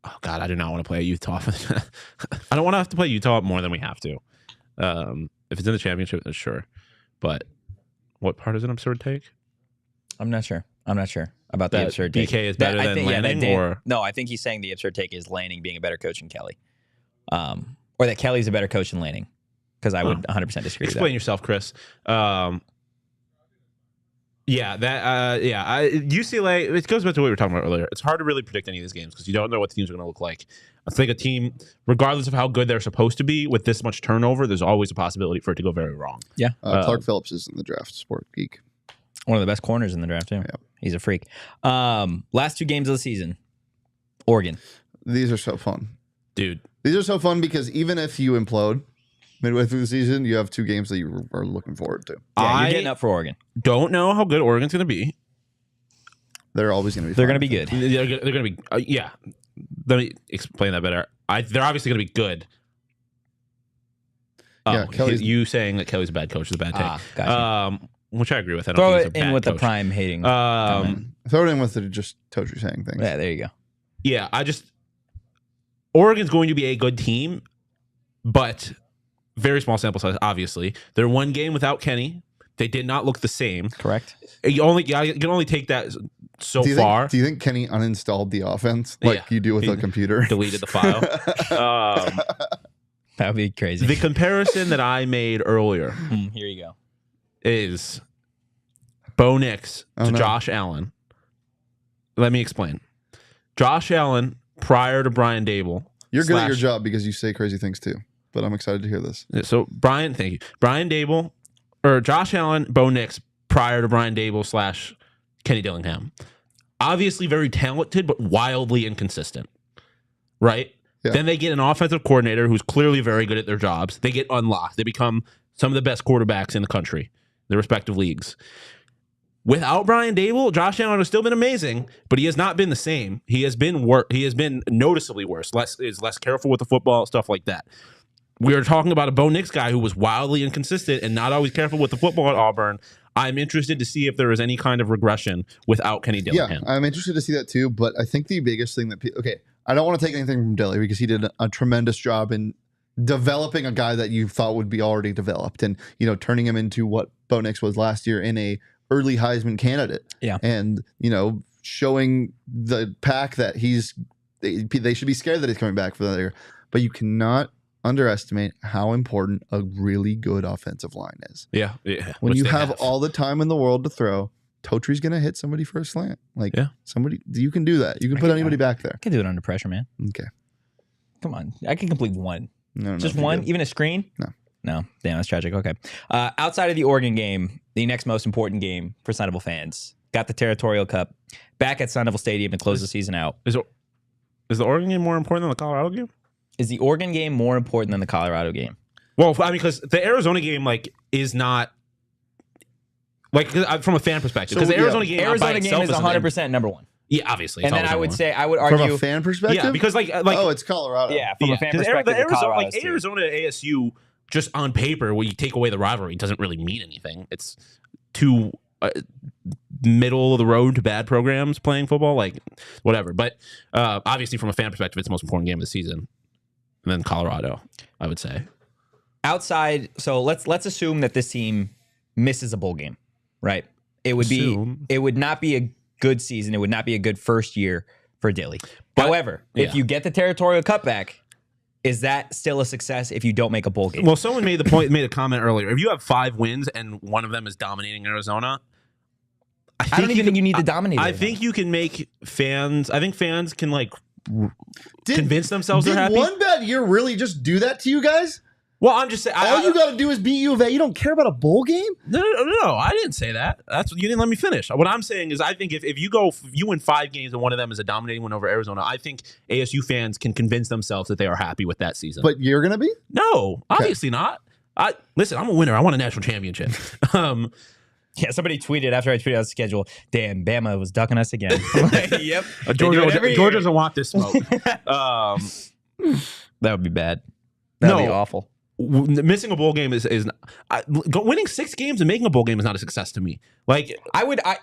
oh god, I do not want to play Utah. I don't want to have to play Utah more than we have to. If it's in the championship, then sure. But what part is an absurd take? I'm not sure about the absurd take. BK is better than Lanning, or no? I think he's saying the absurd take is Lanning being a better coach than Kelly, or that Kelly's a better coach than Lanning. Because I would 100% disagree. Explain with that. yourself, Chris. UCLA. It goes back to what we were talking about earlier. It's hard to really predict any of these games because you don't know what the teams are going to look like. I think a team, regardless of how good they're supposed to be, with this much turnover, there's always a possibility for it to go very wrong. Yeah. Clark Phillips is in the draft. Sport geek. One of the best corners in the draft too. Yep. He's a freak. Last two games of the season, Oregon. These are so fun, dude. These are so fun because even if you implode midway through the season, you have two games that you are looking forward to. Yeah, you're getting up for Oregon. Don't know how good Oregon's going to be. They're always going to be. They're going to be good. They're going to be. Yeah. Let me explain that better. They're obviously going to be good. Yeah, you saying that Kelly's a bad coach is a bad take. Gotcha. Which I agree with. I don't Throw think he's it a in bad with coach. the Prime hating. Throw it in with the just Totri saying things. Yeah, there you go. Yeah, Oregon's going to be a good team, but very small sample size, obviously. They're one game without Kenny. They did not look the same. Correct. You can only take that so far. Do you think Kenny uninstalled the offense like you do with a computer? Deleted the file. That would be crazy. The comparison that I made earlier here you go. is Bo Nix to Josh Allen. Let me explain. Josh Allen, prior to Brian Dable. You're good at your job because you say crazy things too. But I'm excited to hear this. So thank you. Brian Dable, or Josh Allen, Bo Nix, prior to Brian Dable / Kenny Dillingham. Obviously very talented, but wildly inconsistent. Right? Yeah. Then they get an offensive coordinator who's clearly very good at their jobs. They get unlocked. They become some of the best quarterbacks in the country, their respective leagues. Without Brian Dable, Josh Allen has still been amazing, but he has not been the same. He has been He has been noticeably worse. Is less careful with the football, stuff like that. We are talking about a Bo Nix guy who was wildly inconsistent and not always careful with the football at Auburn. I'm interested to see if there is any kind of regression without Kenny Dillingham. Yeah, I'm interested to see that too. But I think the biggest thing that I don't want to take anything from Dilly because he did a tremendous job in developing a guy that you thought would be already developed and turning him into what Bo Nix was last year in a early Heisman candidate. Yeah, and showing the pack that they should be scared that he's coming back for that year. But you cannot underestimate how important a really good offensive line is. Yeah. When you have all the time in the world to throw, Totri's going to hit somebody for a slant. Somebody, you can do that. You can put anybody back there. I can do it under pressure, man. Okay. Come on. I can complete one. No, just one? Even a screen? No. Damn, that's tragic. Okay. Outside of the Oregon game, the next most important game for Sun Devil fans, got the Territorial Cup back at Sun Devil Stadium to close the season out. Is the Oregon game more important than the Colorado game? Is the Oregon game more important than the Colorado game? Well, I mean, because the Arizona game is not from a fan perspective. Because the Arizona game is 100% number one. Yeah, obviously. And then I would argue from a fan perspective. Yeah, because it's Colorado. Yeah, from a fan perspective, Arizona ASU, just on paper, when you take away the rivalry, doesn't really mean anything. It's two middle of the road to bad programs playing football, whatever. But obviously, from a fan perspective, it's the most important game of the season. And then Colorado, I would say. Outside, so let's assume that this team misses a bowl game, right? It would not be a good season. It would not be a good first year for Dilly. However, if you get the Territorial Cup back, is that still a success if you don't make a bowl game? Well, someone made a comment earlier. If you have 5 wins and one of them is dominating Arizona, I don't even think you need to dominate. I think you can make fans. I think fans can convince themselves they're happy. Did one bad year really just do that to you guys? Well, I'm just saying. All you got to do is beat U of A. You don't care about a bowl game? No. I didn't say that. You didn't let me finish. What I'm saying is, I think if you win 5 games and one of them is a dominating win over Arizona, I think ASU fans can convince themselves that they are happy with that season. But you're gonna be? No, obviously not. Listen, I'm a winner. I won a national championship. Yeah, somebody tweeted after I tweeted out the schedule, damn, Bama was ducking us again. Like, yep. Georgia doesn't want this smoke. That would be bad. That would be awful. Missing a bowl game is winning 6 games and making a bowl game is not a success to me. Like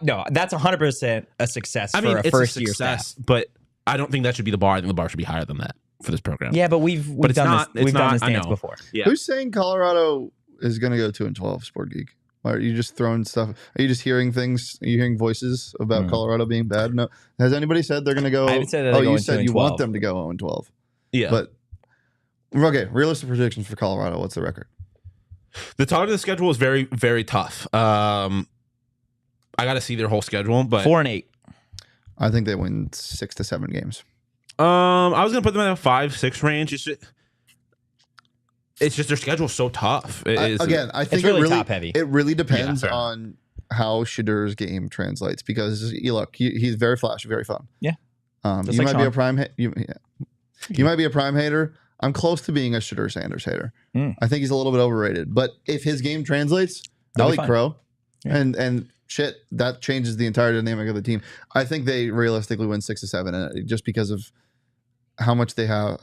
no, that's 100% a success for a it's first a year success, staff. but I don't think that should be the bar. I think the bar should be higher than that for this program. Yeah, but we've done this dance before. Yeah. Who's saying Colorado is gonna go 2-12? Sport Geek. Are you just throwing stuff? Are you just hearing things? Are you hearing voices about Colorado being bad? No. Has anybody said they're going to go? I haven't said that they're going 2-12. You said you want them to go 0-12. Yeah. But, okay, realistic predictions for Colorado. What's the record? The top of the schedule is very, very tough. I got to see their whole schedule, but 4-8. I think they win 6 to 7 games. I was going to put them in a 5-6 range. It's just their schedule is so tough. I think it's really top heavy. It really depends on how Shedur's game translates because he's very flashy, very fun. Yeah. You might be a prime you might be a prime hater. I'm close to being a Shedeur Sanders hater. I think he's a little bit overrated. But if his game translates, I'll eat crow. Yeah. And shit, that changes the entire dynamic of the team. I think they realistically win 6 to 7 just because of how much they have,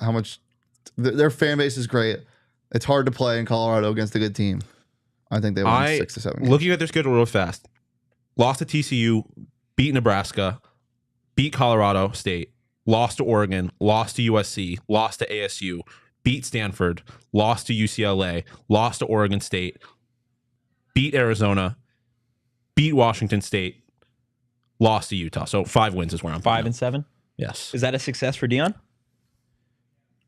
their fan base is great. It's hard to play in Colorado against a good team. I think they won 6 to 7 games. Looking at their schedule real fast, lost to TCU, beat Nebraska, beat Colorado State, lost to Oregon, lost to USC, lost to ASU, beat Stanford, lost to UCLA, lost to Oregon State, beat Arizona, beat Washington State, lost to Utah. So 5 wins is where I'm 5 and 7. Yes. Is that a success for Deion?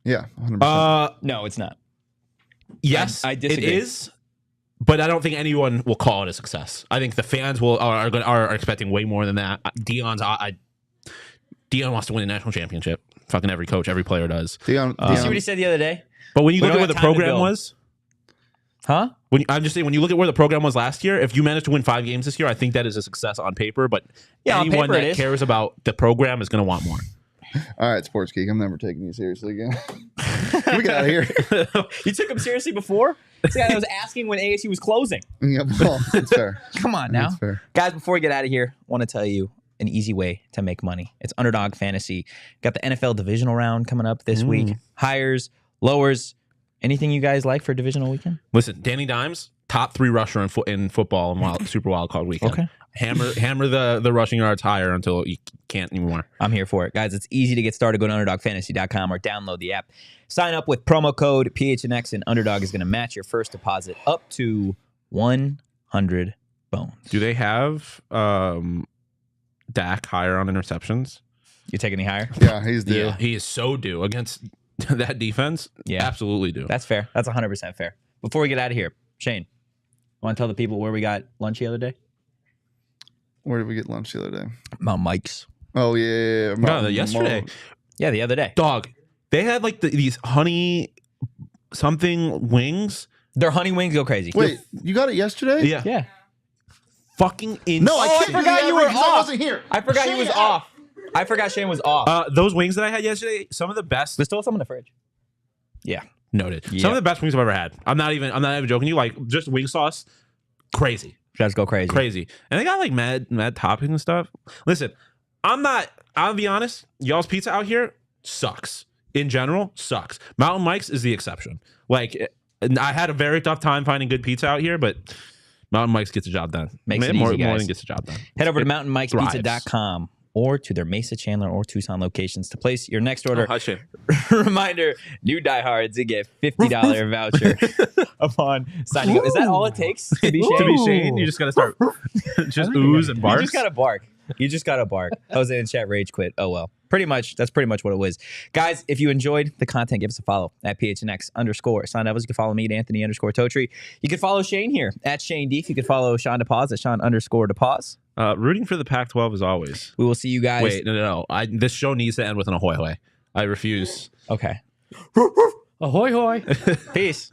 Yeah, 100%. No, it's not. Yes, I disagree. It is, but I don't think anyone will call it a success. I think the fans are expecting way more than that. Deion wants to win a national championship. Fucking every coach, every player does. Deion, you see what he said the other day? But when you look at where the program was, huh? I'm just saying, when you look at where the program was last year, if you managed to win 5 games this year, I think that is a success on paper. But anyone that cares about the program is going to want more. All right, Sports Geek, I'm never taking you seriously again. Can we get out of here? You took him seriously before? This guy was asking when ASU was closing. Yeah, well, it's fair. Come on now. It's fair. Guys, before we get out of here, I want to tell you an easy way to make money. It's Underdog Fantasy. Got the NFL divisional round coming up this week. Hires, lowers. Anything you guys like for divisional weekend? Listen, Danny Dimes, top 3 rusher in football and Super Wild Card weekend. Okay. Hammer the rushing yards higher until you can't anymore. I'm here for it. Guys, it's easy to get started. Go to UnderdogFantasy.com or download the app. Sign up with promo code PHNX and Underdog is going to match your first deposit up to 100 bones. Do they have Dak higher on interceptions? You take any higher? Yeah, he's due. Yeah, he is so due against that defense. Yeah, absolutely due. That's fair. That's 100% fair. Before we get out of here, Shane, want to tell the people where we got lunch the other day? Where did we get lunch the other day? Mount Mike's. Oh, yeah. Yesterday. Yeah, the other day. Dog. They had like these honey something wings. Their honey wings go crazy. Wait, you got it yesterday? Yeah. Fucking insane. No, I forgot you were off. I wasn't here. I forgot he was off. I forgot Shane was off. Those wings that I had yesterday, some of the best. There's still some in the fridge. Yeah. Noted. Yeah. Some of the best wings I've ever had. I'm not even joking you. Like just wing sauce, crazy. Just go crazy. Crazy. And they got like mad toppings and stuff. Listen, I'll be honest, y'all's pizza out here sucks. In general, sucks. Mountain Mike's is the exception. Like, I had a very tough time finding good pizza out here, but Mountain Mike's gets the job done. Makes it easy, guys. More than gets the job done. Head over to mountainmikespizza.com or to their Mesa, Chandler, or Tucson locations to place your next order. Reminder, new diehards, you get $50 voucher upon signing up. Is that all it takes to be Shane? To be Shane, you just got to start just ooze and bark. You just got to bark. You just got to bark. Jose in chat rage quit. Oh, well. That's pretty much what it was. Guys, if you enjoyed the content, give us a follow at PHNX_Sun Devils. You can follow me at Anthony_Totri. You can follow Shane here at Shane Deef. You can follow Shawn DePause at Shawn_DePause. Rooting for the Pac-12 as always. We will see you guys. Wait, no. This show needs to end with an ahoy hoy. I refuse. Okay. Ahoy hoy. Peace.